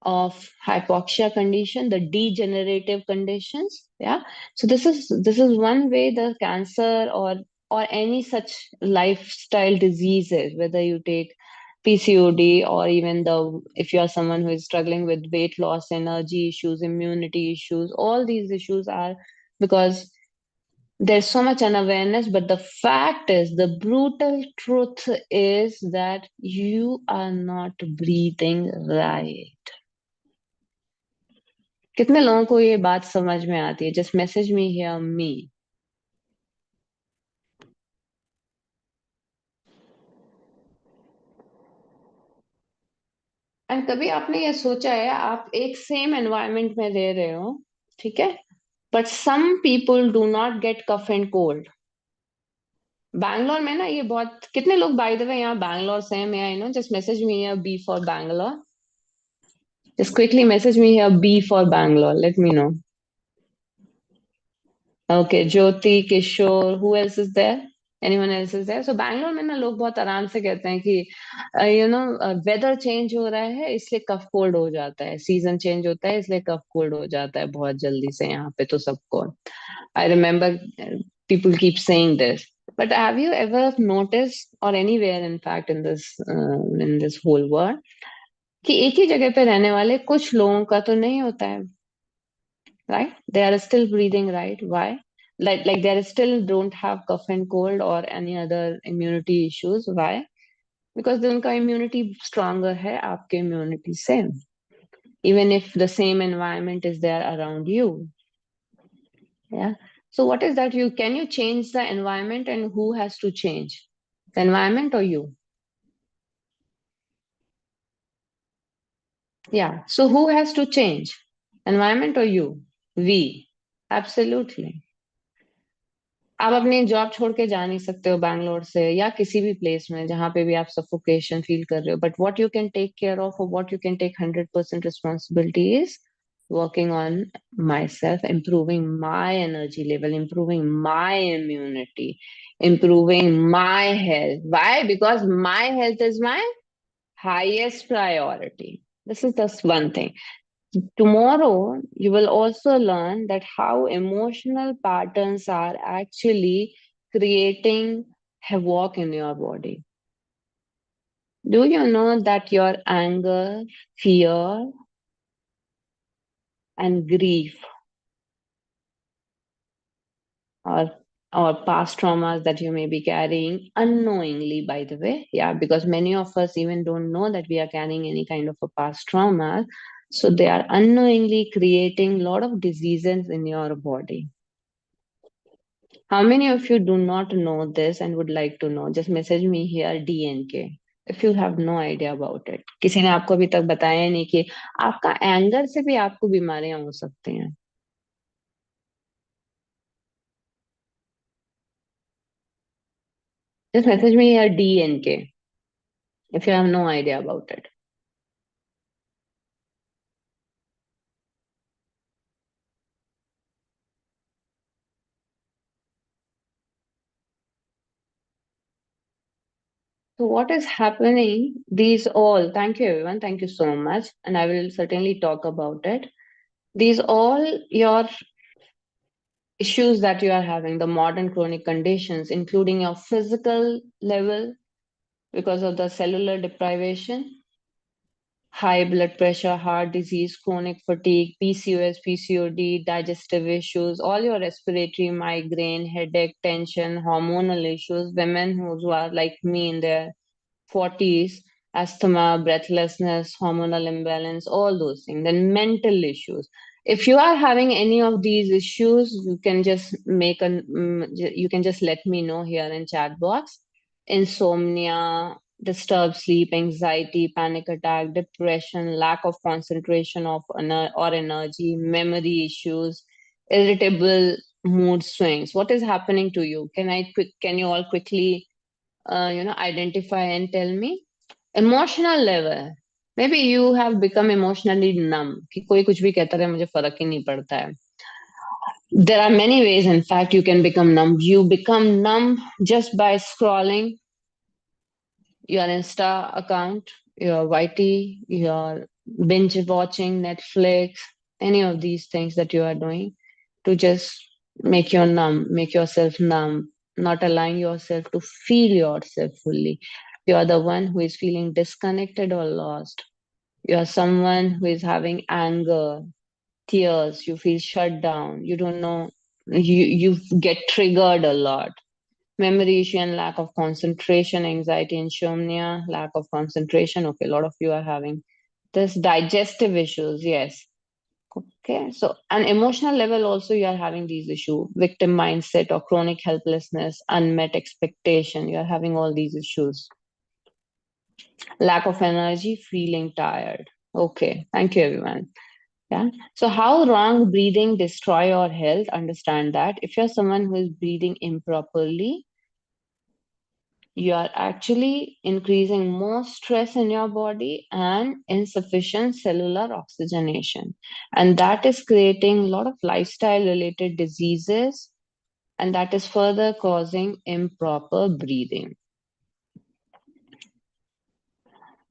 of hypoxia condition, the degenerative conditions. Yeah. So this is one way the cancer or any such lifestyle diseases, whether you take PCOD or even if you are someone who is struggling with weight loss, energy issues, immunity issues, all these issues are because there's so much unawareness. But the fact is, the brutal truth is that you are not breathing right. कितने लोगों को ये बात समझ में आती है? Just message me here, me. And कभी आपने ये सोचा है, आप एक सेम एनवायरनमेंट में रह रहे हो, ठीक है, but some people do not get cough and cold. Bangalore में ना ये बहुत, कितने लोग बाय द वे यहाँ बैंगलोर से हैं? May I know, just message me here B for Bangalore. Just quickly message me here B for Bangalore. Let me know. Okay, Jyoti, Kishore, who else is there? Anyone else is there? So Bangalore में ना लोग बहुत आराम से कहते हैं कि weather change हो रहा है इसलिए कफ कोल्ड हो जाता है, सीजन चेंज होता है इसलिए कफ कोल्ड हो जाता है बहुत जल्दी से यहाँ पे तो सबको. I remember people keep saying this. But have you ever noticed, or anywhere in fact in this whole world, कि एक ही जगह पे रहने वाले कुछ लोगों का तो नहीं होता है, right? They are still breathing, right? Why? Like they still don't have cough and cold or any other immunity issues. Why? Because उनका immunity stronger है आपके immunity से, even if the same environment is there around you. Yeah. So what is that? Can you change the environment, and who has to change? The environment or you? Yeah. So who has to change? Environment or you? We. Absolutely. आप अपनी job छोड़ के जा नहीं सकते हो बैंगलोर से या किसी भी प्लेस में जहां पे भी आप सफोकेशन फील कर रहे हो, but what you can take care of और what you can take 100% responsibility is working on myself, improving my energy level, improving my immunity, improving my health. Why? Because my health is my highest priority. This is just one thing. Tomorrow, you will also learn that how emotional patterns are actually creating havoc in your body. Do you know that your anger, fear, and grief or past traumas that you may be carrying unknowingly, by the way, yeah, because many of us even don't know that we are carrying any kind of a past trauma, so they are unknowingly creating a lot of diseases in your body. How many of you do not know this and would like to know? Just message me here DNK if you have no idea about it. किसी ने आपको अभी तक बताया नहीं कि आपका anger से भी आपको बीमारियां हो सकती हैं. Just message me here DNK if you have no idea about it. So what is happening? These all, thank you everyone, thank you so much, and I will certainly talk about it. These all your issues that you are having, the modern chronic conditions, including your physical level because of the cellular deprivation, high blood pressure, heart disease, chronic fatigue, PCOS, PCOD, digestive issues, all your respiratory, migraine, headache, tension, hormonal issues, women who are like me in their 40s, asthma, breathlessness, hormonal imbalance, all those things. Then mental issues. If you are having any of these issues, you can just you can just let me know here in chat box. Insomnia, disturbed sleep, anxiety, panic attack, depression, lack of concentration or energy, memory issues, irritable mood swings. What is happening to you? Can you all quickly identify and tell me? Emotional level. Maybe you have become emotionally numb. कि कोई कुछ भी कहता रहे मुझे फर्क ही नहीं पड़ता है. There are many ways, in fact, you can become numb. You become numb just by scrolling your Insta account, your YT, your binge watching Netflix, any of these things that you are doing to just make yourself numb, not allowing yourself to feel yourself fully. You are the one who is feeling disconnected or lost. You are someone who is having anger, tears, you feel shut down, you don't know, you get triggered a lot. Memory issue and lack of concentration, anxiety, insomnia, lack of concentration. Okay, a lot of you are having this. Digestive issues, yes. Okay, so an emotional level also you are having these issues, victim mindset or chronic helplessness, unmet expectation. You are having all these issues. Lack of energy, feeling tired. Okay, thank you everyone. Yeah. So how wrong breathing destroy your health? Understand that if you're someone who is breathing improperly, you are actually increasing more stress in your body and insufficient cellular oxygenation. And that is creating a lot of lifestyle related diseases, and that is further causing improper breathing.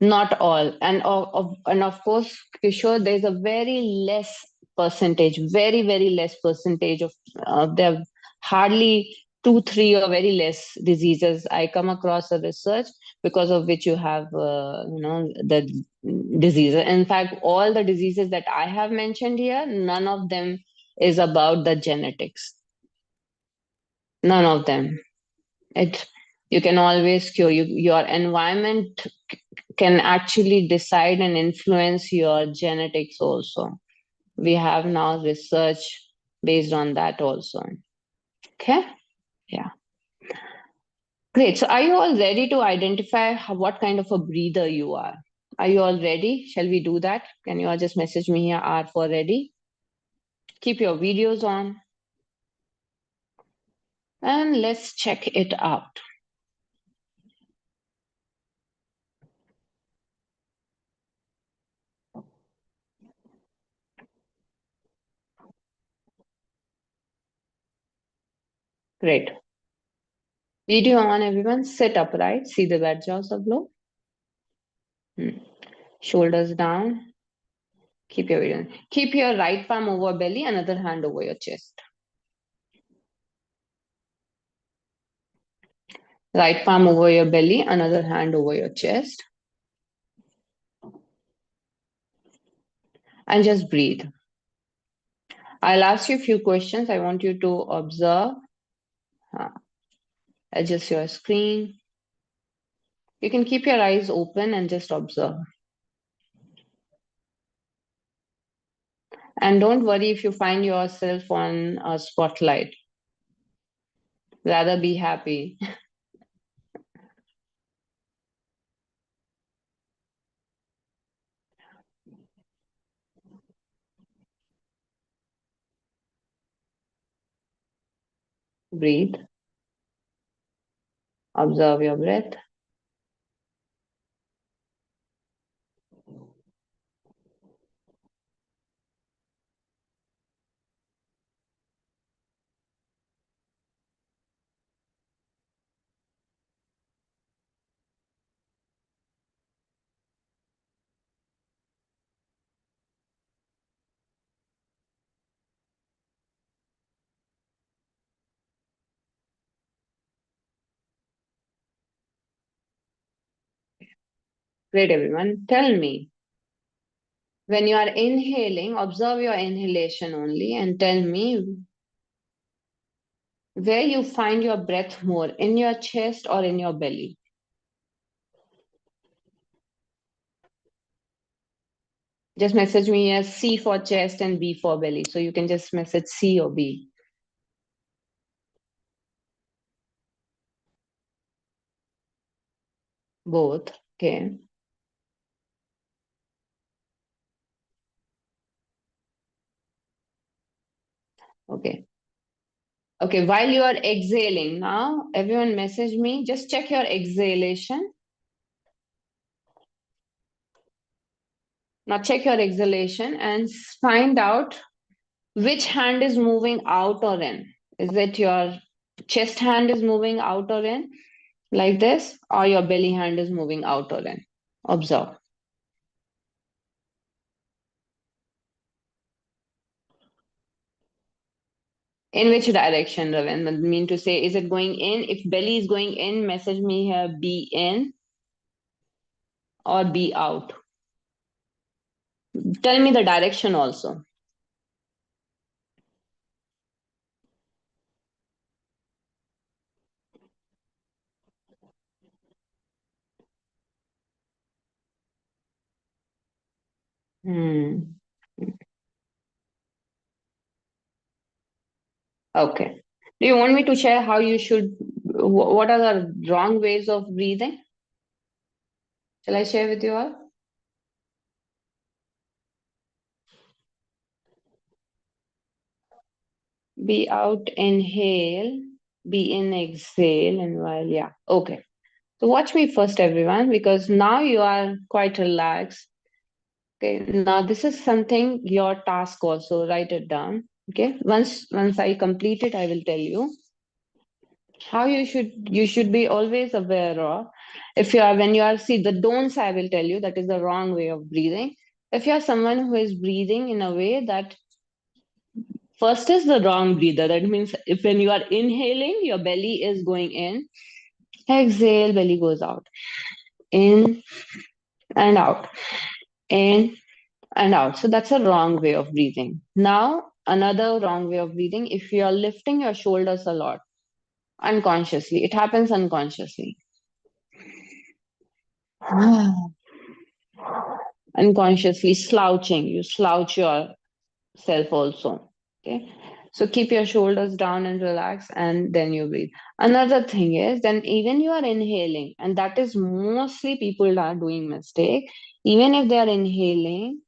Not all. And of course, Kishore, there's a very less percentage, very, very less percentage of there hardly 2, 3 or very less diseases. I come across a research because of which you have, the diseases. In fact, all the diseases that I have mentioned here, none of them is about the genetics. None of them. You can always cure. Your environment can actually decide and influence your genetics also. We have now research based on that also. Okay. Yeah. Great. So are you all ready to identify what kind of a breather you are? Are you all ready? Shall we do that? Can you all just message me here R for ready? Keep your videos on. And let's check it out. Great. Video on, everyone. Sit upright. See the bed jaws of below. Shoulders down. Keep your video. Keep your right palm over belly, another hand over your chest. Right palm over your belly, another hand over your chest. And just breathe. I'll ask you a few questions. I want you to observe. Adjust your screen. You can keep your eyes open and just observe. And don't worry if you find yourself on a spotlight. Rather be happy. Breathe. Observe your breath. Great, everyone. Tell me, when you are inhaling, observe your inhalation only and tell me where you find your breath more, in your chest or in your belly. Just message me as C for chest and B for belly. So you can just message C or B. Both. Okay. Okay. Okay. While you are exhaling, now everyone message me. Just check your exhalation. Now check your exhalation and find out which hand is moving out or in. Is it your chest hand is moving out or in like this, or your belly hand is moving out or in? Observe. In which direction, Raven? I mean to say, is it going in? If belly is going in, message me here be in or be out. Tell me the direction also. Okay. Do you want me to share how you should, what are the wrong ways of breathing? Shall I share with you all? Be out, inhale, be in, exhale, and while, yeah. Okay. So watch me first, everyone, because now you are quite relaxed. Okay. Now this is something your task also. Write it down. Okay. Once I complete it, I will tell you how you should be always aware of. If you are when you are see the don'ts, I will tell you that is the wrong way of breathing. If you are someone who is breathing in a way that first is the wrong breather. That means if when you are inhaling, your belly is going in. Exhale, belly goes out. In and out. In and out. So that's a wrong way of breathing. Now, another wrong way of breathing, if you are lifting your shoulders a lot, unconsciously, it happens unconsciously. Unconsciously slouching, you slouch yourself also. Okay. So keep your shoulders down and relax, and then you breathe. Another thing is, then even you are inhaling, and that is mostly people are doing mistake. Even if they are inhaling,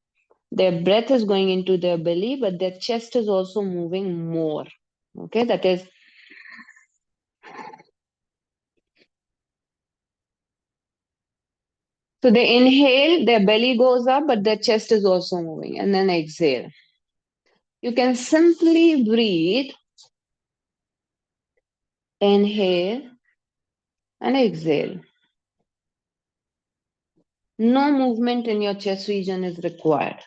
their breath is going into their belly, but their chest is also moving more. Okay, that is. So they inhale, their belly goes up, but their chest is also moving, and then exhale. You can simply breathe, inhale, and exhale. No movement in your chest region is required.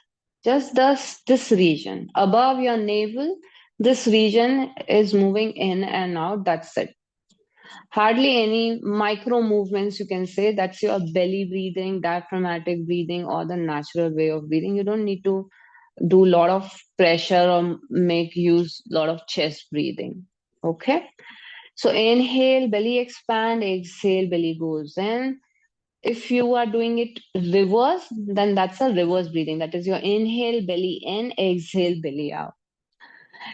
Just this region above your navel, this region is moving in and out. That's it. Hardly any micro movements you can say. That's your belly breathing, diaphragmatic breathing, or the natural way of breathing. You don't need to do a lot of pressure or make use a lot of chest breathing. Okay. So inhale, belly expand, exhale, belly goes in. If you are doing it reverse, then that's a reverse breathing. That is your inhale, belly in, exhale, belly out.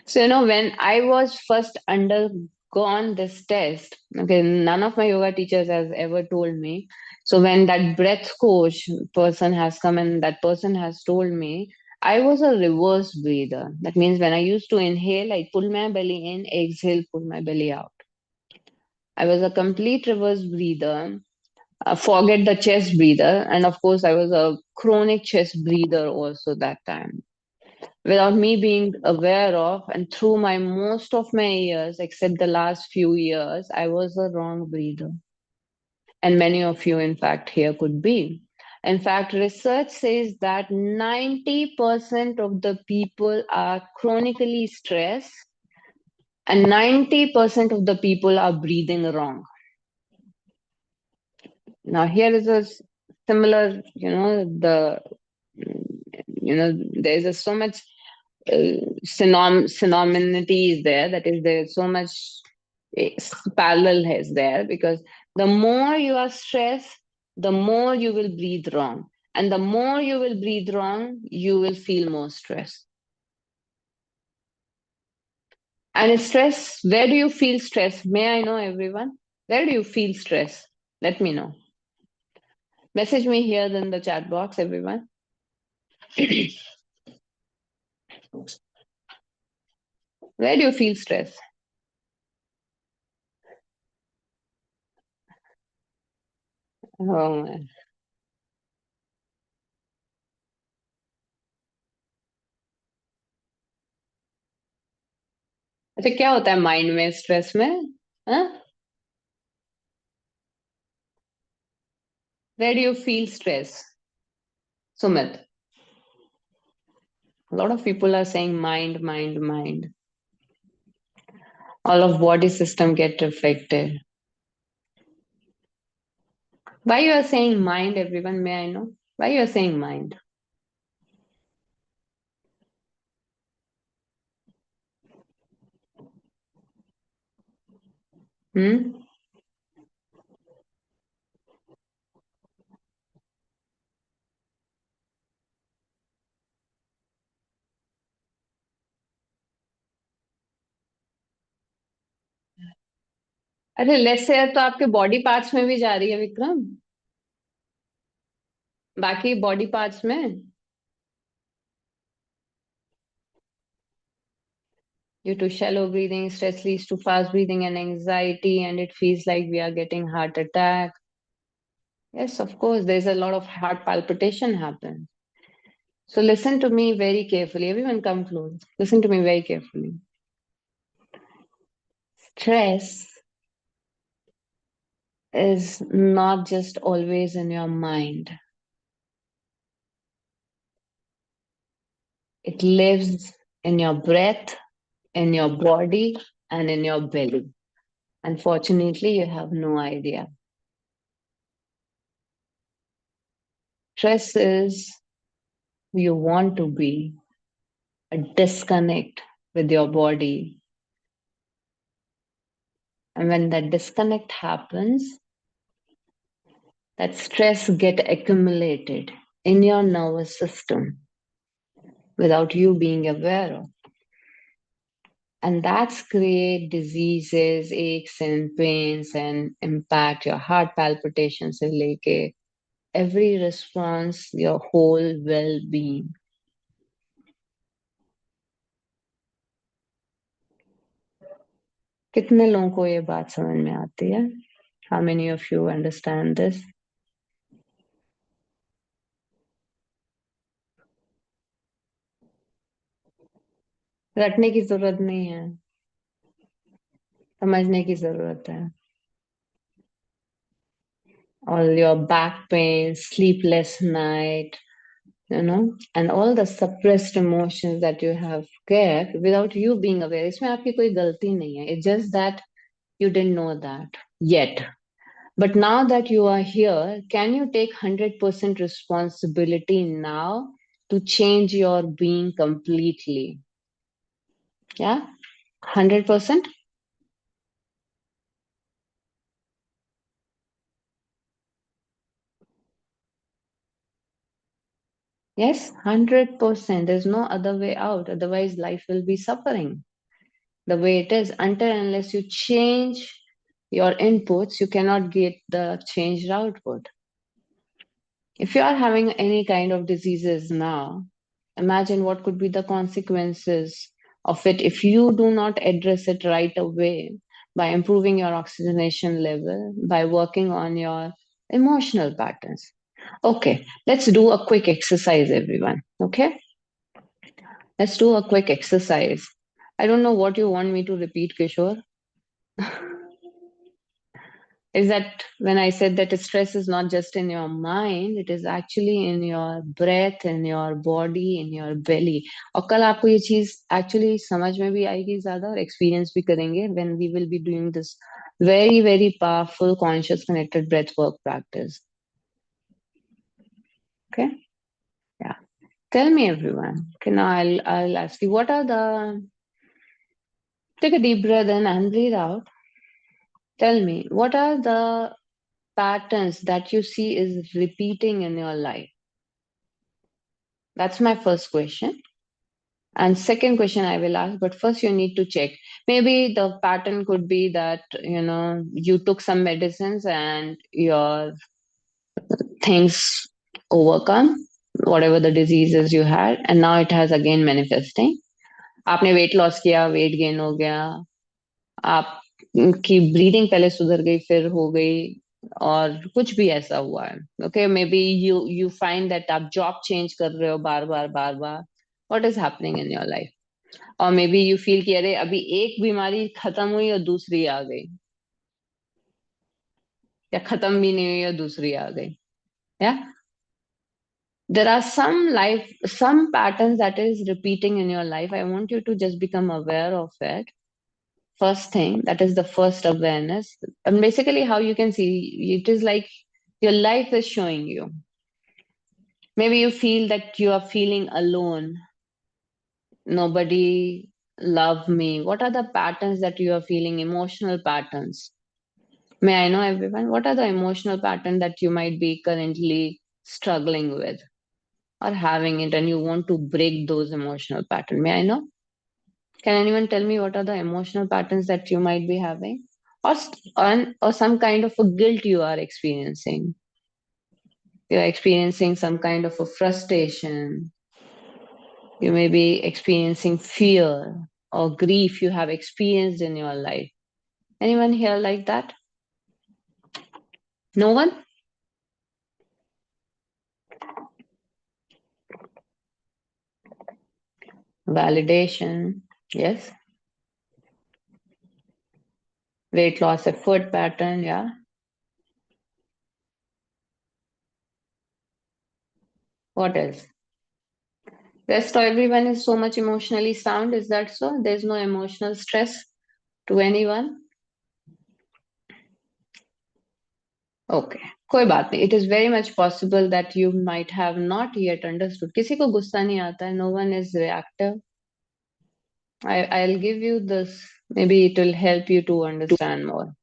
So, when I was first undergone this test, okay, none of my yoga teachers has ever told me. So when that breath coach person has come and that person has told me, I was a reverse breather. That means when I used to inhale, I pull my belly in, exhale, pull my belly out. I was a complete reverse breather. Forget the chest breather. And of course, I was a chronic chest breather also that time. Without me being aware of, and through my most of my years, except the last few years, I was a wrong breather. And many of you, in fact, here could be. In fact, research says that 90% of the people are chronically stressed, and 90% of the people are breathing wrong. Now, here is a similar, there's so much synonymity is there. That is, there's so much parallel is there, because the more you are stressed, the more you will breathe wrong. And the more you will breathe wrong, you will feel more stress. And stress, where do you feel stress? May I know, everyone? Where do you feel stress? Let me know. Message me here in the chat box, everyone. Where do you feel stress? Oh man. अच्छा, क्या होता है mind में, stress में? हाँ? Where do you feel stress? Sumit. A lot of people are saying mind, mind, mind. All of body system get affected. Why you are saying mind, everyone? May I know? Why you are saying mind? Hmm? अरे let's say तो आपके body parts में भी जा रही है विक्रम, बाकी body parts में. Due to shallow breathing, stress leads to fast breathing and anxiety, and it feels like we are getting heart attack. Yes, of course, there's a lot of heart palpitation happen. So listen to me very carefully. Everyone come close. Listen to me very carefully. Stress is not just always in your mind. It lives in your breath, in your body, and in your belly. Unfortunately, you have no idea. Stress is who you want to be, a disconnect with your body. And when that disconnect happens, that stress get accumulated in your nervous system without you being aware of. And that's create diseases, aches and pains, and impact your heart palpitations se leke every response, your whole well-being. कितने लोगों को ये बात समझ में आती है? How many of you understand this? रटने की जरूरत नहीं है, समझने की जरूरत है. All your back pain, sleepless night, and all the suppressed emotions that you have kept without you being aware. इसमें आपकी कोई गलती नहीं है. It's just that you didn't know that yet. But now that you are here, can you take 100% responsibility now to change your being completely? Yeah? 100%? Yes, 100%. There's no other way out. Otherwise, life will be suffering the way it is. Until unless you change your inputs, you cannot get the changed output. If you are having any kind of diseases now, imagine what could be the consequences of it if you do not address it right away by improving your oxygenation level, by working on your emotional patterns. Okay, let's do a quick exercise, everyone. Okay, let's do a quick exercise. I don't know what you want me to repeat, Kishore. Is that when I said that stress is not just in your mind, it is actually in your breath, in your body, in your belly. और कल आपको ये चीज actually समझ में भी आएगी ज़्यादा और experience भी करेंगे when we will be doing this very, very powerful conscious connected breath work practice. Okay? Yeah. Tell me, everyone. Okay, now I'll ask you, what are the... Take a deep breath in and breathe out. Tell me, what are the patterns that you see is repeating in your life? That's my first question. And second question I will ask, but first you need to check. Maybe the pattern could be that, you took some medicines and your things overcome whatever the diseases you had, and now it has again manifesting. आपने weight loss किया, weight gain हो गया, आपकी breathing पहले सुधर गई फिर हो गई, और कुछ भी ऐसा हुआ है. Okay, maybe you find that आप जॉब चेंज कर रहे हो बार बार बार बार. What is happening in your life? और मे बी यू फील कि अरे अभी एक बीमारी खत्म हुई और दूसरी आ गई, या खत्म भी नहीं हुई और दूसरी आ गई. या there are some patterns that is repeating in your life. I want you to just become aware of it. First thing, that is the first awareness. And basically how you can see it is like your life is showing you. Maybe you feel that you are feeling alone, nobody love me. What are the patterns that you are feeling? Emotional patterns. May I know, everyone, what are the emotional patterns that you might be currently struggling with or having it, and you want to break those emotional patterns? May I know? Can anyone tell me what are the emotional patterns that you might be having? Or some kind of a guilt you are experiencing. You're experiencing some kind of a frustration. You may be experiencing fear or grief you have experienced in your life. Anyone here like that? No one? Validation. Yes. Weight loss, a food pattern. Yeah. What else? Rest of everyone is so much emotionally sound. Is that so? There's no emotional stress to anyone? Okay. कोई बात नहीं. It is very much possible that you might have not yet understood. किसी को गुस्सा नहीं आता है. No one is reactive. I'll give you this. Maybe it will help you to understand more.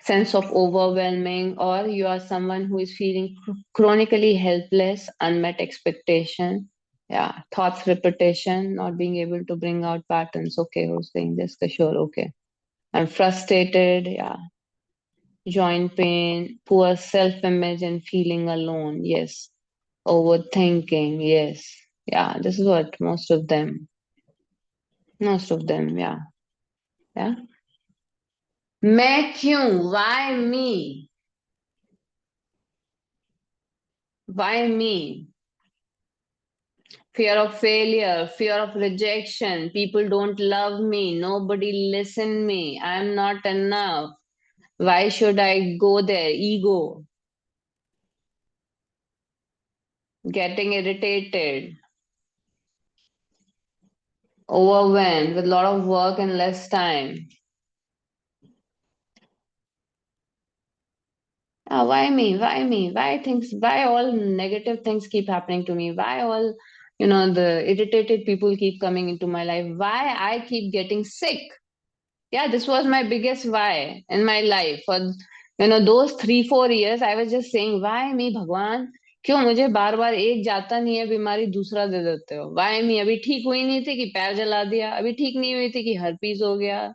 Sense of overwhelming, or you are someone who is feeling chronically helpless, unmet expectation. Yeah, thoughts repetition, not being able to bring out patterns. Okay, who's saying this? Sure, okay. I'm frustrated. Yeah. Joint pain, poor self-image and feeling alone. Yes. Overthinking. Yes. Yeah, this is what most of them. Most of them, yeah. Yeah. मैं क्यों? Why me? Why me? Fear of failure, fear of rejection. People don't love me. Nobody listen me. I'm not enough. Why should I go there? Ego. Getting irritated. Overwhelmed with a lot of work and less time. Why me? Why me? Why things? Why all negative things keep happening to me? Why all, the irritated people keep coming into my life? Why I keep getting sick? Yeah, this was my biggest why in my life. For, those 3-4 years, I was just saying, why me, भगवान? क्यों मुझे बार बार एक जाता नहीं है बीमारी दूसरा दे देते हो? Why me? अभी ठीक हुई नहीं थी कि पैर जला दिया, अभी ठीक नहीं हुई थी कि herpes हो गया.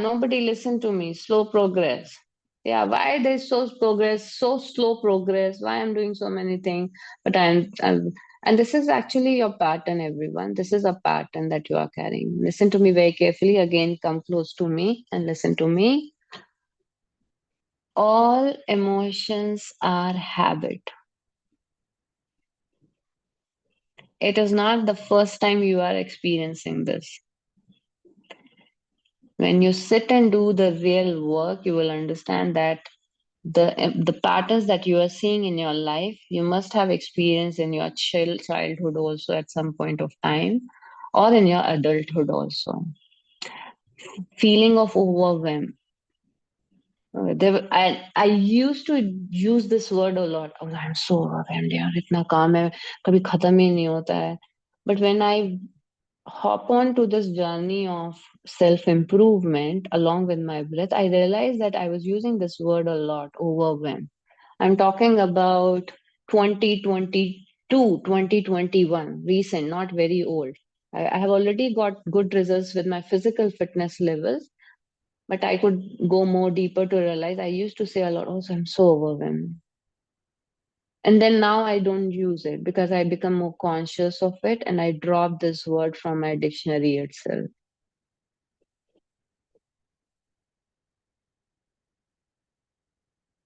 Nobody listened to me. Slow progress. Yeah, why there's so slow progress? Why I'm doing so many things? But and this is actually your pattern, everyone. This is a pattern that you are carrying. Listen to me very carefully. Again, come close to me and listen to me. All emotions are habit. It is not the first time you are experiencing this. When you sit and do the real work, you will understand that the patterns that you are seeing in your life, you must have experienced in your childhood also at some point of time, or in your adulthood also. Feeling of overwhelm. I used to use this word a lot. Oh, I'm so overwhelmed. यार इतना काम है कभी खत्म ही नहीं होता है. But when I hop on to this journey of self improvement along with my breath, I realized that I was using this word a lot, overwhelm. I'm talking about 2022, 2021, recent, not very old. I have already got good results with my physical fitness levels, but I could go more deeper to realize I used to say a lot, oh, so I'm so overwhelmed. And then now I don't use it because I become more conscious of it and I drop this word from my dictionary itself.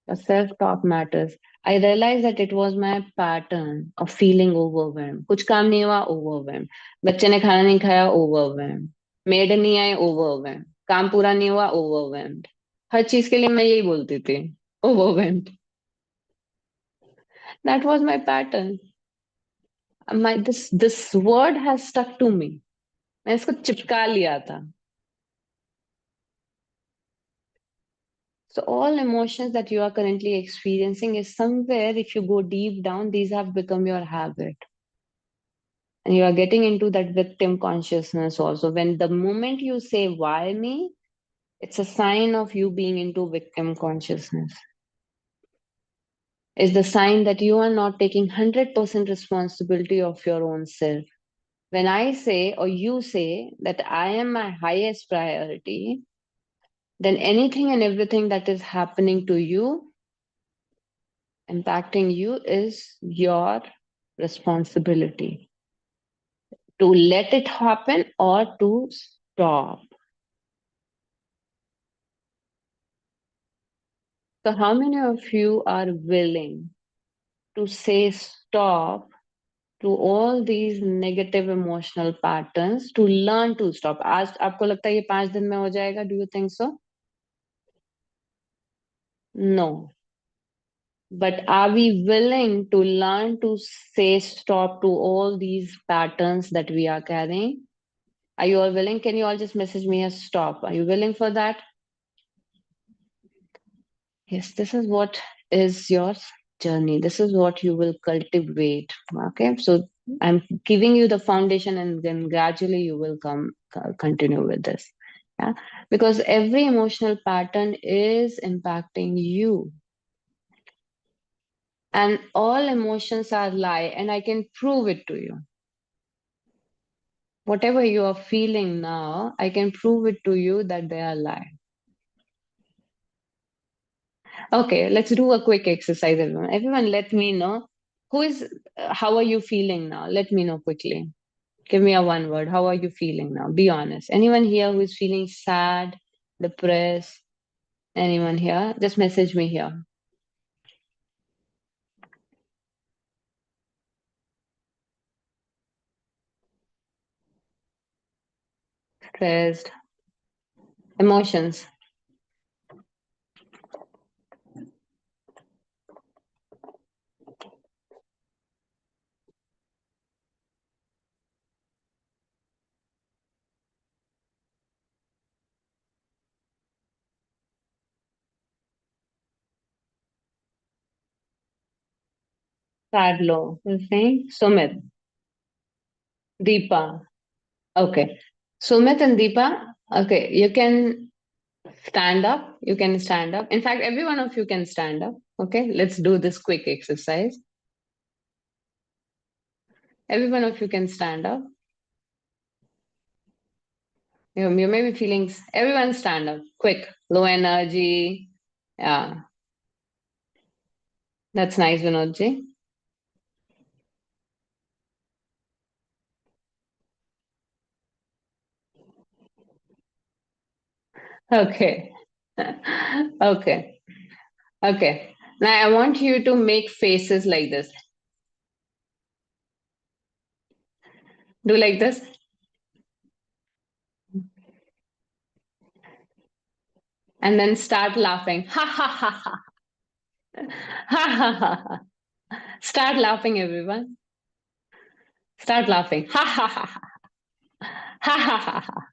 The self-talk matters. I realized that it was my pattern of feeling overwhelmed. कुछ काम नहीं हुआ, overwhelmed. बच्चे ने खाना नहीं खाया, overwhelmed. Made नहीं आई, overwhelmed. काम पूरा नहीं हुआ, overwhelmed. हर चीज के लिए मैं यही बोलती थी, overwhelmed. That was my pattern. This word has stuck to me. मैं इसको चिपका लिया था. So all emotions that you are currently experiencing is somewhere, if you go deep down, these have become your habit. And you are getting into that victim consciousness also. When the moment you say, why me? It's a sign of you being into victim consciousness. It's the sign that you are not taking 100% responsibility of your own self. When I say, or you say, that I am my highest priority, then anything and everything that is happening to you, impacting you, is your responsibility to let it happen or to stop. So, how many of you are willing to say stop to all these negative emotional patterns, to learn to stop? आज आपको लगता है ये 5 दिन में हो जाएगा? Do you think so? No. But are we willing to learn to say stop to all these patterns that we are carrying? Are you all willing? Can you all just message me a stop? Are you willing for that? Yes, this is what is your journey. This is what you will cultivate. Okay, so I'm giving you the foundation, and then gradually you will continue with this. Yeah, because every emotional pattern is impacting you. And all emotions are lie, and I can prove it to you. Whatever you are feeling now, I can prove it to you that they are lie. Okay, let's do a quick exercise, everyone. Everyone, let me know how are you feeling now? Let me know quickly. Give me a one word. How are you feeling now? Be honest. Anyone here who is feeling sad, depressed? Anyone here? Just message me here. Stressed. Emotions. Sad, low. You're saying? Sumit. Deepa. Okay. Sumit and Deepa. Okay. You can stand up. You can stand up. In fact, every one of you can stand up. Okay. Let's do this quick exercise. Every one of you can stand up. You may be feeling, everyone stand up. Quick. Low energy. Yeah. That's nice, Vinodji. Okay. Okay. Okay. Now I want you to make faces like this. Do like this. And then start laughing. Ha ha ha ha. Ha ha ha ha. Start laughing, everyone. Start laughing. Ha ha ha ha. Ha ha ha ha.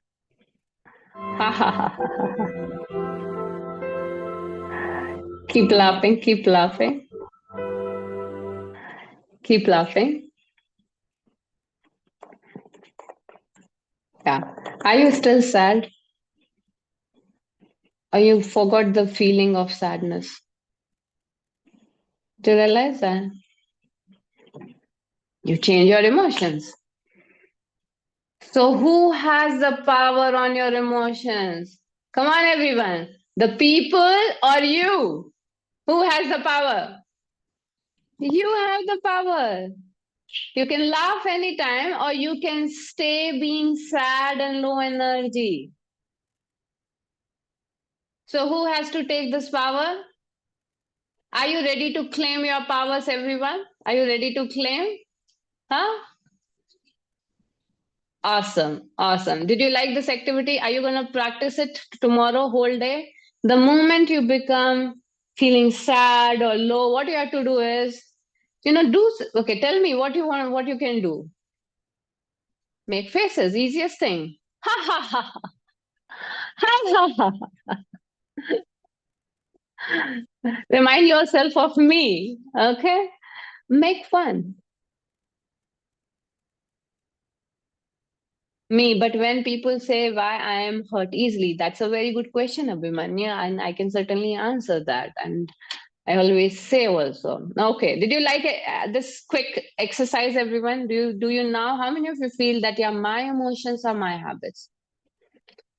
Ha ha ha ha. Keep laughing, keep laughing. Keep laughing. Yeah. Are you still sad? Or you forgot the feeling of sadness? Do you realize that? You change your emotions. So who has the power on your emotions? Come on, everyone. The people or you? Who has the power? You have the power. You can laugh anytime or you can stay being sad and low energy. So who has to take this power? Are you ready to claim your powers, everyone? Are you ready to claim? Huh? Awesome. Awesome. Did you like this activity? Are you going to practice it tomorrow, whole day? The moment you become feeling sad or low, what you have to do is, okay, tell me what you want, what you can do. Make faces, easiest thing. Ha ha ha ha. Ha ha ha. Remind yourself of me. Okay? Make fun. Me, but when people say why I am hurt easily, that's a very good question, Abhimanya, and I can certainly answer that. And I always say also. Okay, did you like this quick exercise, everyone? Do you now? How many of you feel that yeah, my emotions are my habits,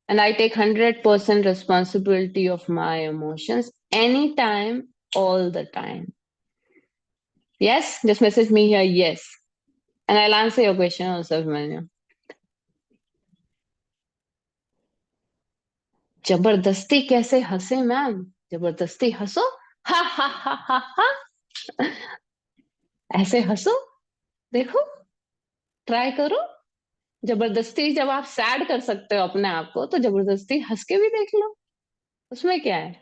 and I take 100% responsibility of my emotions anytime, all the time? Yes, just message me here. Yes, and I'll answer your question also, Abhimanyu. जबरदस्ती कैसे हंसे ma'am? जबरदस्ती हंसो, हा हा हा हा हा, ऐसे हंसो, देखो, ट्राई करो. जबरदस्ती जब आप सैड कर सकते हो अपने आप को, तो जबरदस्ती हंस के भी देख लो, उसमें क्या है?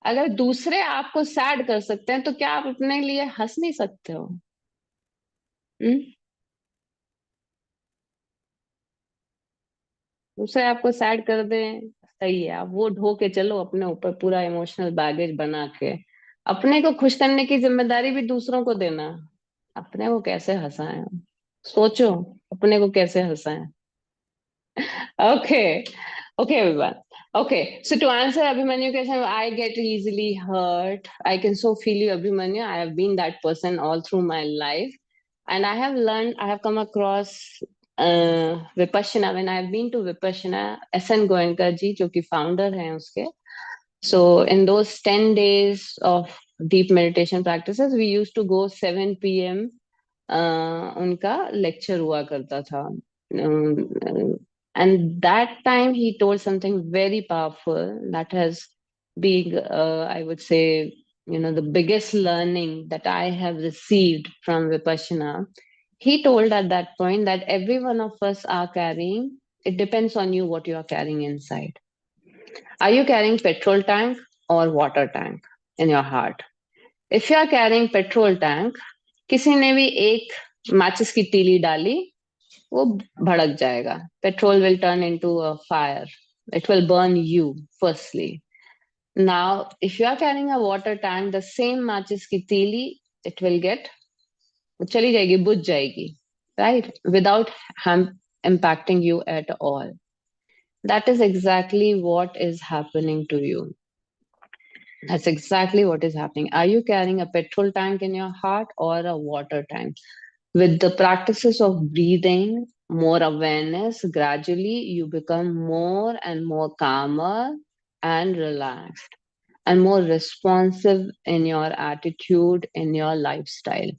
अगर दूसरे आपको सैड कर सकते हैं तो क्या आप अपने लिए हंस नहीं सकते हो? दूसरे आपको सैड कर दें, सही है, आप वो ढो के चलो अपने ऊपर पूरा इमोशनल बैगेज बना के. अपने को खुश करने की जिम्मेदारी भी दूसरों को देना. अपने को कैसे हंसाएं? सोचो, अपने को कैसे हंसाएं. Okay, okay, everyone. Okay, so to answer Abhimanyu question, I get easily hurt. I can so feel you, Abhimanyu. I have been that person all through my life. And I have learned, I have come across Vipassana. When I've been to Vipassana, SN Goenka ji, जो कि founder हैं उसके. So in those 10 days of deep meditation practices, we used to go 7 p.m. उनका lecture हुआ करता था. And that time he told something very powerful that has been, I would say, the biggest learning that I have received from Vipassana. He told at that point that every one of us are carrying, it depends on you what you are carrying inside. Are you carrying petrol tank or water tank in your heart? If you are carrying petrol tank, किसी ने भी एक matches की तीली डाली, वो भड़क जाएगा. Petrol will turn into a fire. It will burn you firstly. Now, if you are carrying a water tank, the same matches की तीली, it will get, चली जाएगी, बुझ जाएगी, right? Without impacting you at all. That is exactly what is happening to you. That's exactly what is happening. Are you carrying a petrol tank in your heart or a water tank? With the practices of breathing, more awareness, gradually you become more and more calmer and relaxed and more responsive in your attitude, in your lifestyle.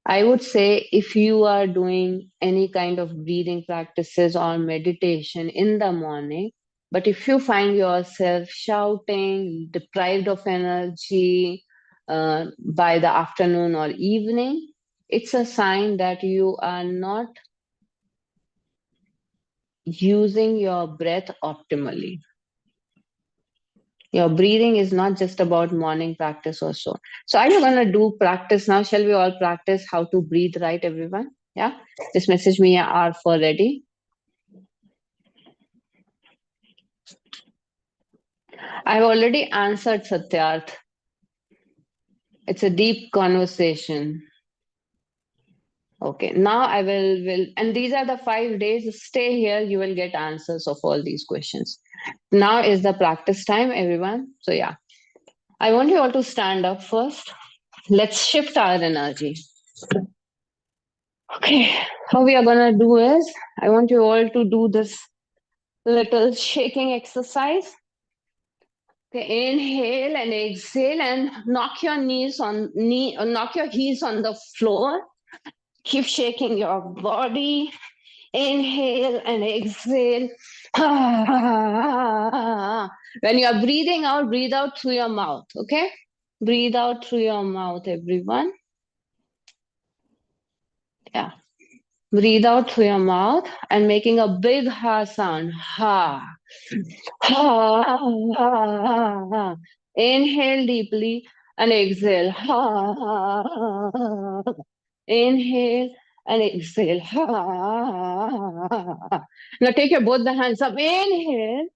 I would say if you are doing any kind of breathing practices or meditation in the morning, but if you find yourself shouting, deprived of energy by the afternoon or evening, it's a sign that you are not using your breath optimally. Your breathing is not just about morning practice or so. So are you going to do practice now? Shall we all practice how to breathe right, everyone? Yeah. Just message me R for ready. I've already answered Satyarth. It's a deep conversation. Okay, now I will, and these are the 5 days. Stay here, you will get answers of all these questions. Now is the practice time, everyone. So yeah, I want you all to stand up first. Let's shift our energy. Okay, how we are gonna do is, I want you all to do this little shaking exercise. Okay, inhale and exhale and knock your heels on the floor. Keep shaking your body. Inhale and exhale. When you are breathing out, breathe out through your mouth. Okay? Breathe out through your mouth, everyone. Yeah. Breathe out through your mouth and making a big ha sound. Ha. Ha. Ha. Ha. Inhale deeply and exhale. Ha. Inhale and exhale. Now take your both the hands up. Inhale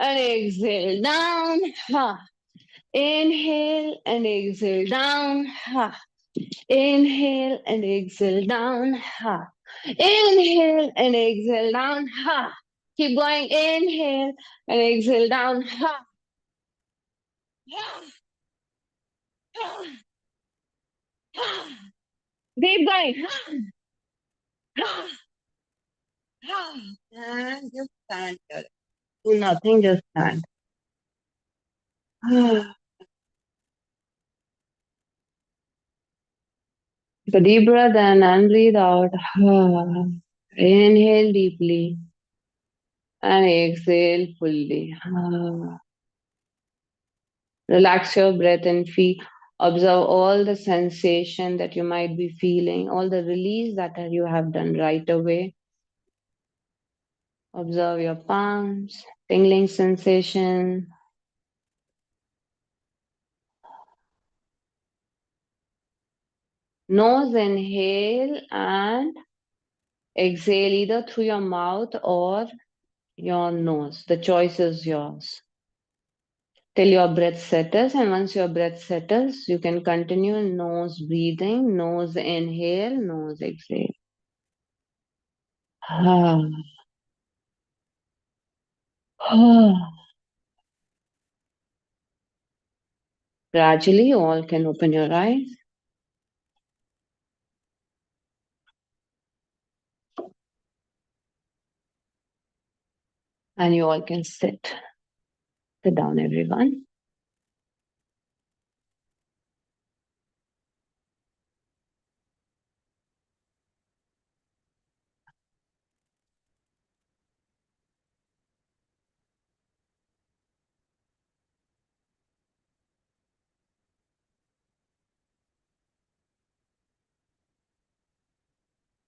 and exhale. Down. Inhale and exhale. Down. Inhale and exhale. Down. Inhale and exhale. Down. Keep going. Inhale and exhale. Down. Keep going. And just stand here. Do nothing, just stand. Take a deep breath in and breathe out. Inhale deeply and exhale fully. Relax your breath and feel. Observe all the sensation that you might be feeling, all the release that you have done right away. Observe your palms, tingling sensation. Nose inhale and exhale either through your mouth or your nose. The choice is yours. Till your breath settles, and once your breath settles, you can continue nose breathing, nose inhale, nose exhale. Gradually, you all can open your eyes. And you all can sit. Sit down, everyone.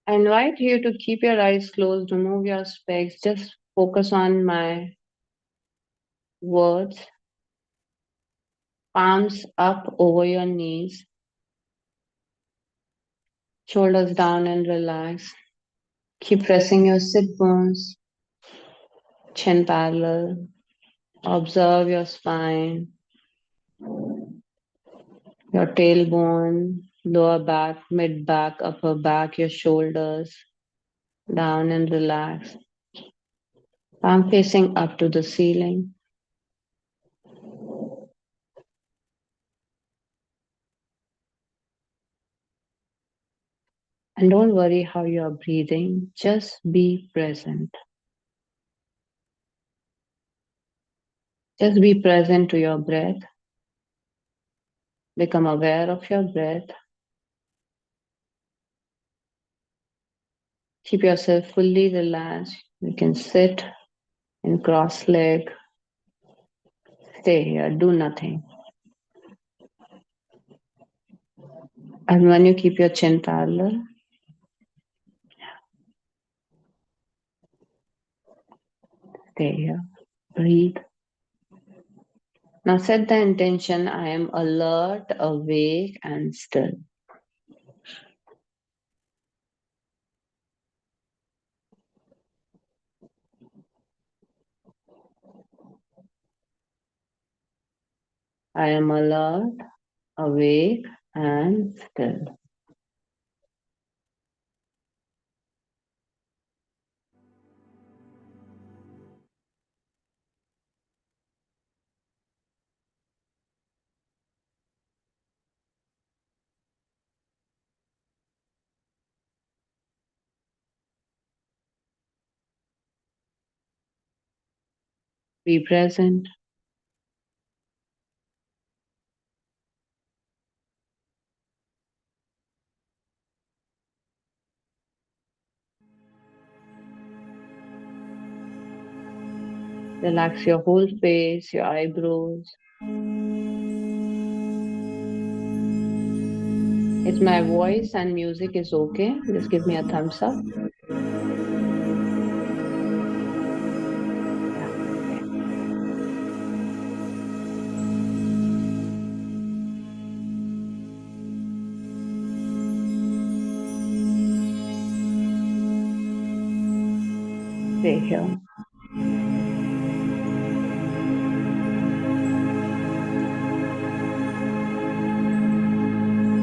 I invite you to keep your eyes closed, remove your specs, just focus on my words. Palms up over your knees, shoulders down and relax. Keep pressing your sit bones, chin parallel. Observe your spine, your tailbone, lower back, mid back, upper back, your shoulders down and relax. Palm facing up to the ceiling. And don't worry how you are breathing, just be present. Just be present to your breath. Become aware of your breath. Keep yourself fully relaxed. You can sit in cross leg. Stay here, do nothing. And when you keep your chin parallel, stay here, breathe. Now set the intention, I am alert, awake, and still. I am alert, awake, and still. Be present. Relax your whole face, your eyebrows. If my voice and music is okay, just give me a thumbs up. Stay here.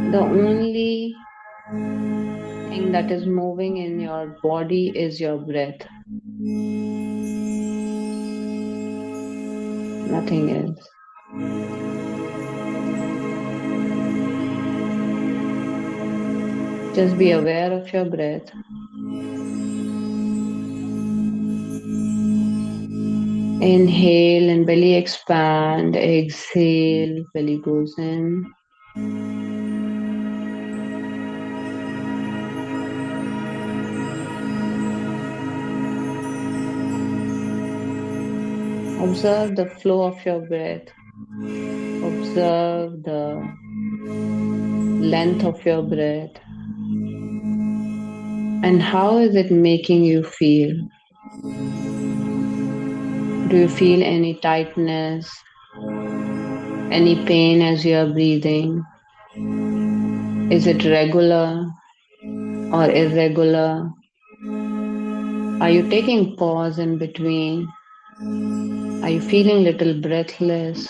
The only thing that is moving in your body is your breath. Nothing else. Just be aware of your breath. Inhale and belly expand. Exhale, belly goes in. Observe the flow of your breath. Observe the length of your breath. And how is it making you feel? Do you feel any tightness, any pain as you are breathing? Is it regular or irregular? Are you taking pause in between? Are you feeling little breathless?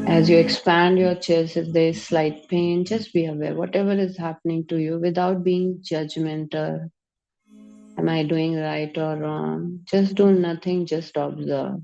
As you expand your chest, if there is slight pain, just be aware, whatever is happening to you, without being judgmental. Am I doing right or wrong? Just do nothing, just observe.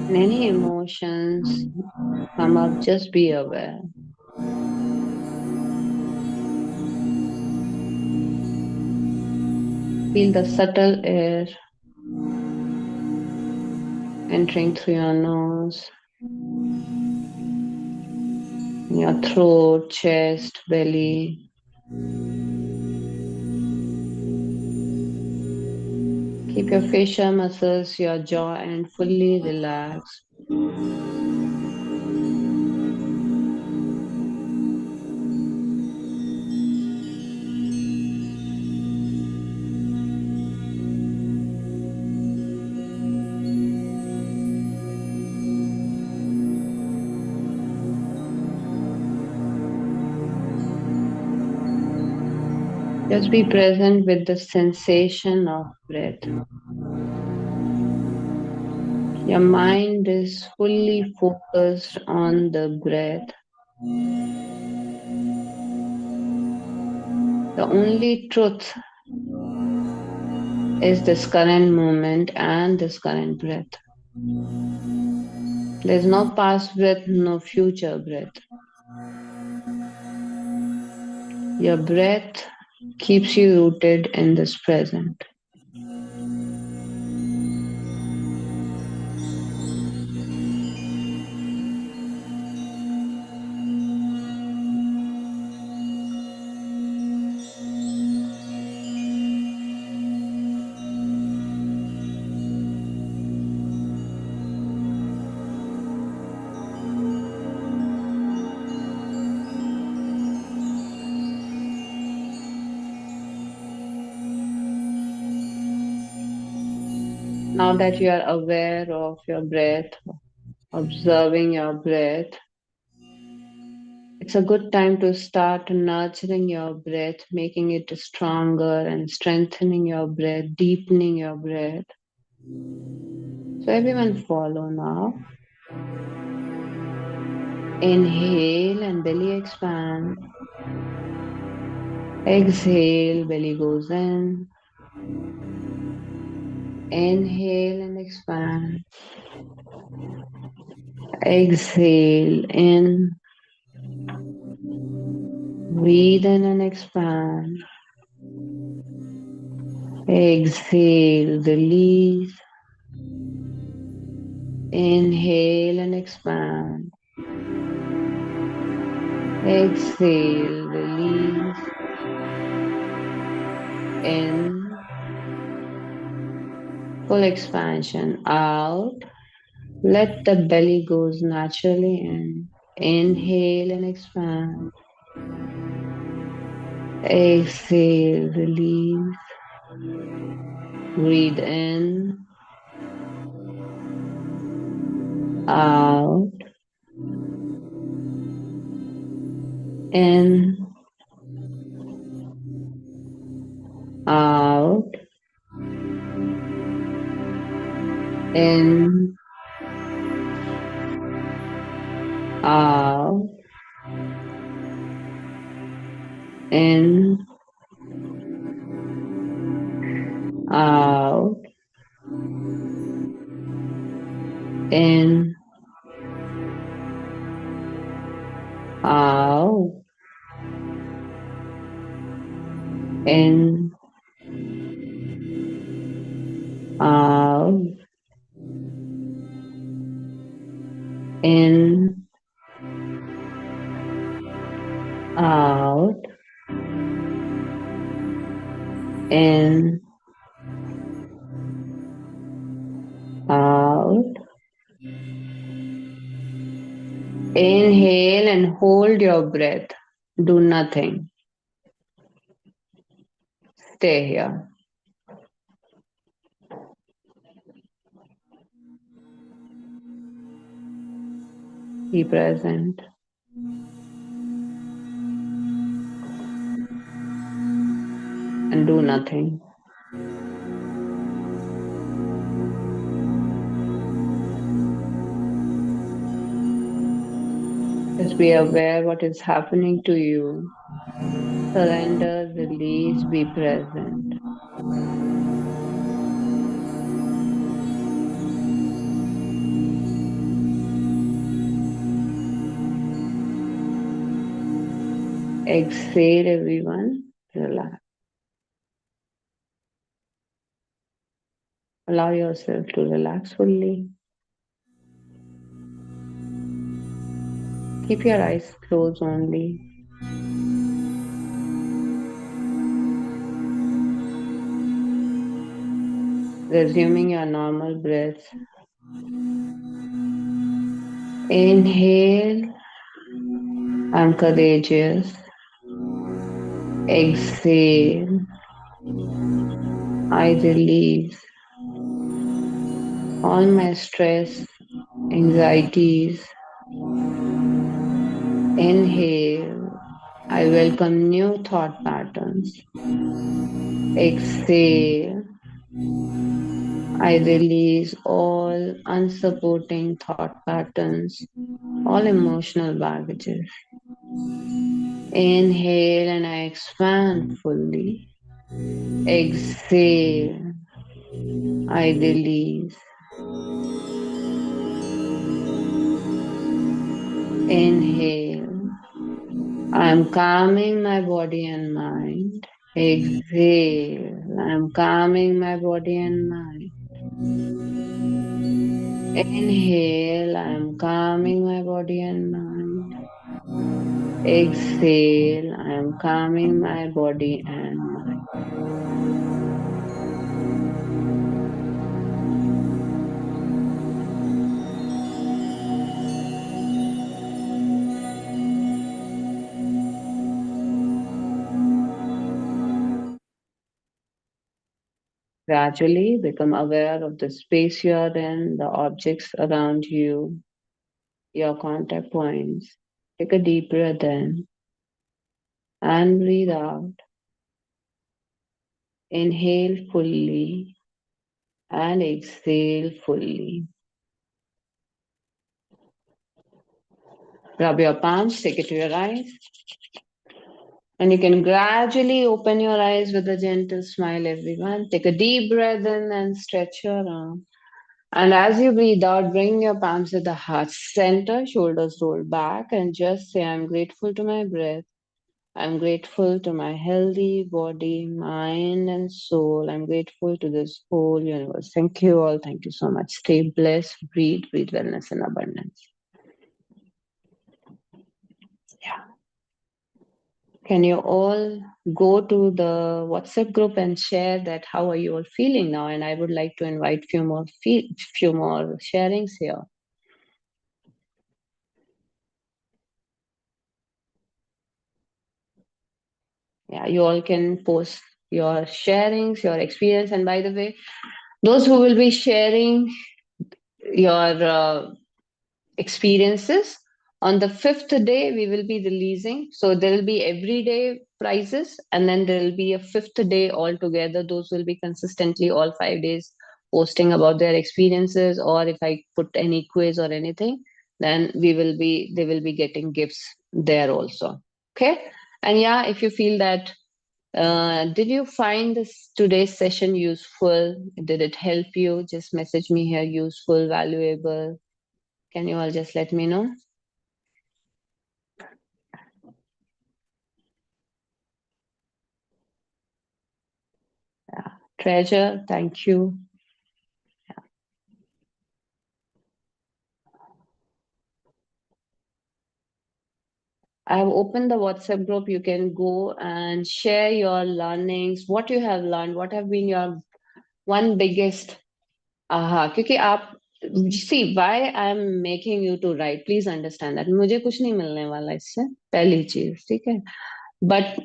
And any emotions come up, just be aware. Feel the subtle air entering through your nose, in your throat, chest, belly. Keep your facial muscles, your jaw, and fully relaxed. Just be present with the sensation of breath. Your mind is fully focused on the breath. The only truth is this current moment and this current breath. There's no past breath, no future breath. Your breath keeps you rooted in this present. Now that you are aware of your breath, observing your breath, it's a good time to start nurturing your breath, making it stronger and strengthening your breath, deepening your breath. So everyone follow now. Inhale and belly expand. Exhale, belly goes in. Inhale and expand. Exhale in. Breathe in and expand. Exhale, release. Inhale and expand. Exhale, release. In. Full expansion out. Let the belly goes naturally in. Inhale and expand. Exhale, release. Breathe in. Out. In. Out. In. Out. In. Out. In. Out. In. Out. In. Out. In. Out. Inhale and hold your breath. Do nothing. Stay here. Be present. and do nothing. Just be aware what is happening to you. Surrender, release, be present. Exhale, everyone. Relax. Allow yourself to relax fully. Keep your eyes closed only. Resuming your normal breath. Inhale, I'm courageous. Exhale, I release all my stress, anxieties. Inhale, I welcome new thought patterns. Exhale, I release all unsupporting thought patterns, all emotional baggages. Inhale and I expand fully. Exhale, I release. Inhale, I am calming my body and mind. Exhale, I am calming my body and mind. Inhale, I am calming my body and mind. Exhale, I am calming my body and mind. Gradually become aware of the space you are in, the objects around you, your contact points. Take a deep breath in and breathe out. Inhale fully and exhale fully. Rub your palms, take it to your eyes. And you can gradually open your eyes with a gentle smile, everyone. Take a deep breath in and stretch your arm. And as you breathe out, bring your palms to the heart center, shoulders roll back, and just say, I'm grateful to my breath. I'm grateful to my healthy body, mind, and soul. I'm grateful to this whole universe. Thank you all. Thank you so much. Stay blessed. Breathe wellness and abundance. Yeah. Can you all go to the WhatsApp group and share that how are you all feeling now? And I would like to invite few more sharings here. Yeah, you all can post your sharings, your experience. And by the way, those who will be sharing your experiences, on the 5th day, we will be releasing. So there will be everyday prizes, and then there will be a 5th day altogether. Those will be consistently all 5 days posting about their experiences, or if I put any quiz or anything, then they will be getting gifts there also. Okay. And yeah, if you feel that did you find this today's session useful? Did it help you? Just message me here, useful, valuable. Can you all just let me know? Yeah. Treasure, thank you. Yeah. I have opened the WhatsApp group. You can go and share your learnings, what you have learned, what have been your one biggest aha. क्योंकि आप see why I'm making you to write. Please understand that मुझे कुछ नहीं मिलने वाला इससे पहली चीज, ठीक है? But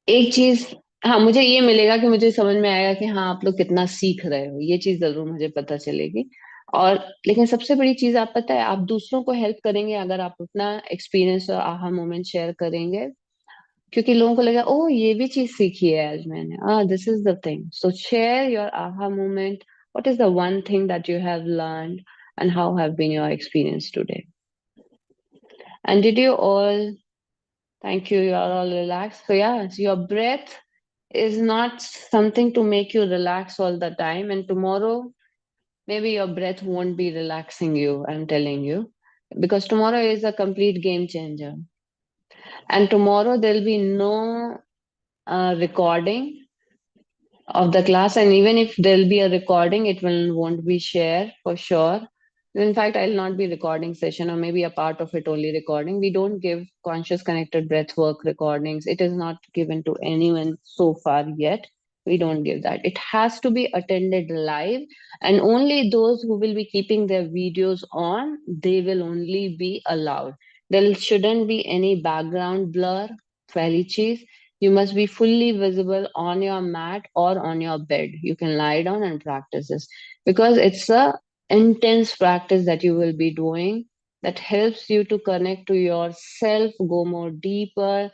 एक चीज, हाँ, मुझे ये मिलेगा कि मुझे समझ में आएगा कि हाँ आप लोग कितना सीख रहे हो, ये चीज जरूर मुझे पता चलेगी। और लेकिन सबसे बड़ी चीज आप पता है, आप दूसरों को हेल्प करेंगे अगर आप अपना एक्सपीरियंस और आहा मोमेंट शेयर करेंगे, क्योंकि लोगों को लगा ओ ये भी चीज सीखी है आज मैंने this is the thing so share your aha moment what is the one thing that you have learned and how have been your experience today and did you all thank you are all relaxed so yeah so your breath is not something to make you relax all the time and tomorrow maybe your breath won't be relaxing you I'm telling you because tomorrow is a complete game changer and tomorrow there'll be no recording of the class and even if there'll be a recording it won't be shared for sure in fact I'll not be recording session or maybe a part of it only recording we don't give conscious connected breath work recordings it is not given to anyone so far yet we don't give that it has to be attended live and only those who will be keeping their videos on they will only be allowed there shouldn't be any background blur fairy cheese you must be fully visible on your mat or on your bed. You can lie down and practice this because it's a intense practice that you will be doing that helps you to connect to yourself, go more deeper.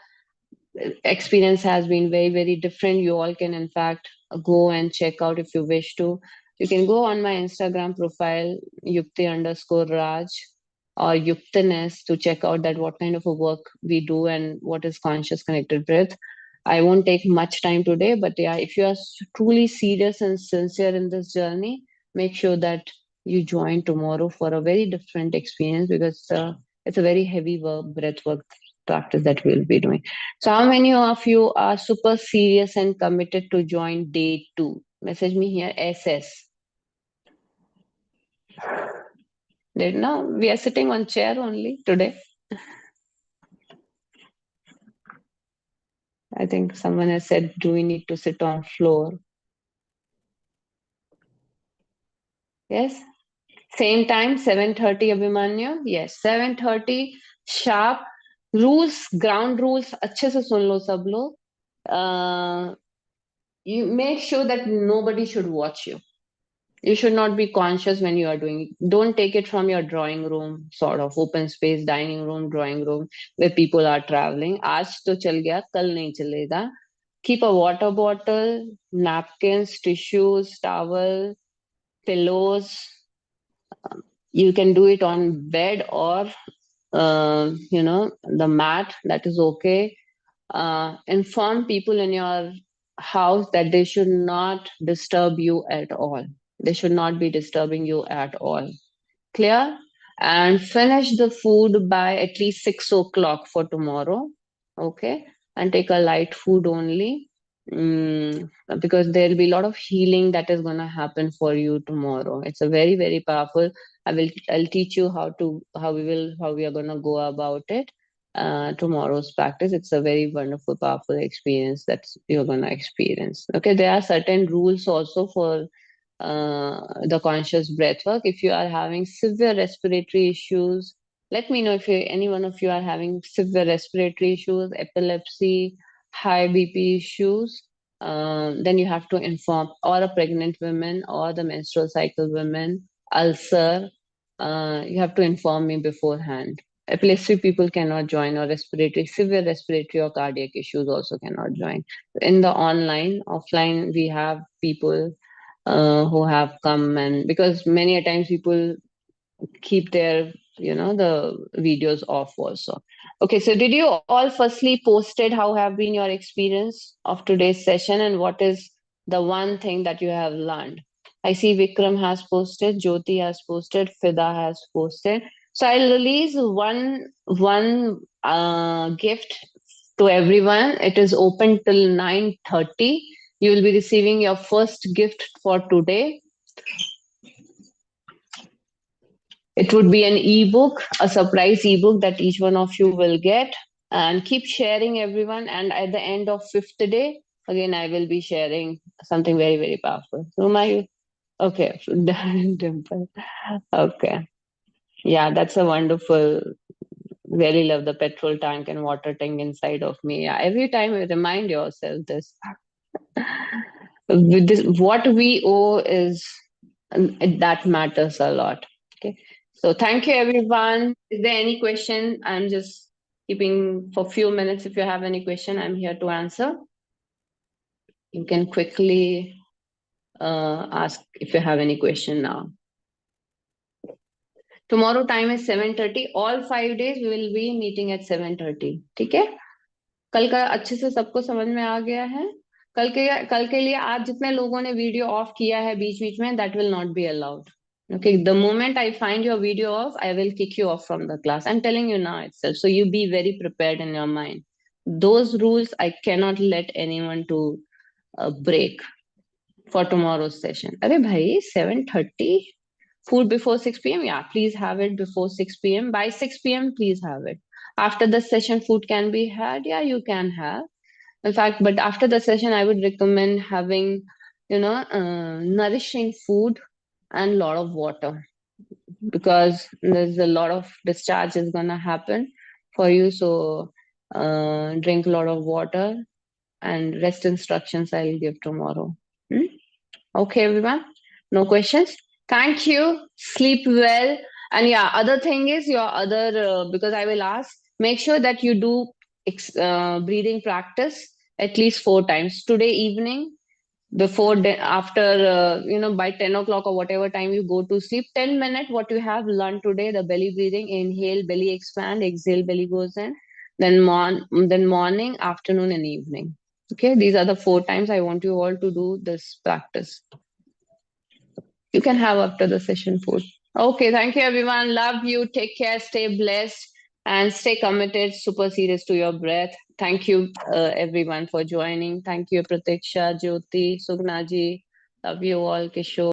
Experience has been very, very different. You all can, in fact, go and check out if you wish to. You can go on my Instagram profile, Yukti_Raj or Yuktiness to check out that what kind of a work we do and what is conscious connected breath. I won't take much time today, but yeah, if you are truly serious and sincere in this journey, make sure that you join tomorrow for a very different experience because it's a very heavy work, breath work practice that we'll be doing. So, how many of you are super serious and committed to join day 2? Message me here, SS. Now we are sitting on chair only today. I think someone has said, do we need to sit on floor? Yes. Same time, 7:30 Abhimanyu. Yes, 7:30 sharp. Rules, ground rules, अच्छे से सुन लो सब लोग. You make sure that nobody should watch you. You should not be conscious when you are doing it. Don't take it from your drawing room, sort of open space, dining room, drawing room, where people are traveling. आज तो चल गया, कल नहीं चलेगा. Keep a water bottle, napkins, tissues, towel, pillows. You can do it on bed or the mat. That is okay. Inform people in your house that they should not disturb you at all. They should not be disturbing you at all. Clear? And finish the food by at least 6 o'clock for tomorrow. Okay. And take a light food only. Because there'll be a lot of healing that is going to happen for you tomorrow. It's a very, very powerful. I'll teach you how we are going to go about it. Tomorrow's practice. It's a very wonderful, powerful experience that you're going to experience. Okay. There are certain rules also for the conscious breath work. If you are having severe respiratory issues, let me know if any one of you are having severe respiratory issues, epilepsy, high BP issues. Then you have to inform or a pregnant woman or the menstrual cycle women, ulcer. You have to inform me beforehand. Epilepsy people cannot join or severe respiratory or cardiac issues also cannot join. In the offline, we have people who have come and because many a times people keep their the videos off also. Okay, so did you all firstly posted how have been your experience of today's session and what is the one thing that you have learned? I see Vikram has posted, Jyoti has posted, Fida has posted. So I'll release one gift to everyone. It is open till 9:30. You will be receiving your first gift for today. It would be an ebook, a surprise ebook that each one of you will get. And keep sharing, everyone. And at the end of 5th day, again, I will be sharing something very, very powerful. Okay, Dimple. Okay. Yeah, that's a wonderful. Really love the petrol tank and water tank inside of me. Yeah, every time you remind yourself this. With this, what we owe is that matters a lot. Okay. So thank you, everyone. Is there any question? I'm just keeping for few minutes. If you have any question, I'm here to answer. You can quickly ask if you have any question now. Tomorrow time is 7:30. All 5 days we will be meeting at 7:30. ठीक है? कल का अच्छे से सबको समझ में आ गया है? कल के लिए आज जितने लोगों ने वीडियो ऑफ किया है बीच-बीच में, that will not be allowed. Okay, the moment I find your video off, I will kick you off from the class. I'm telling you now itself. So you be very prepared in your mind. Those rules I cannot let anyone to break for tomorrow's session. Arey bhai, 7:30? Food before 6 p.m.? Yeah, please have it before 6 p.m. By 6 p.m., please have it. After the session, food can be had. Yeah, you can have. In fact, but after the session, I would recommend having, nourishing food and lot of water, because there's a lot of discharge is gonna happen for you. So drink a lot of water, and rest instructions I'll give tomorrow. Okay, everyone. No questions. Thank you. Sleep well. And yeah, other thing is your other, because I will ask, make sure that you do breathing practice at least 4 times today evening, before after by 10 o'clock or whatever time you go to sleep. 10 minutes what you have learned today, the belly breathing, inhale, belly expand, exhale, belly goes in, then morning, afternoon, and evening. Okay, these are the 4 times I want you all to do this practice. You can have after the session food. Okay, thank you everyone. Love you. Take care. Stay blessed and stay committed. Super serious to your breath. Thank you everyone for joining. Thank you Pratiksha, Jyoti, Sugnaji. Love you all. Kishore.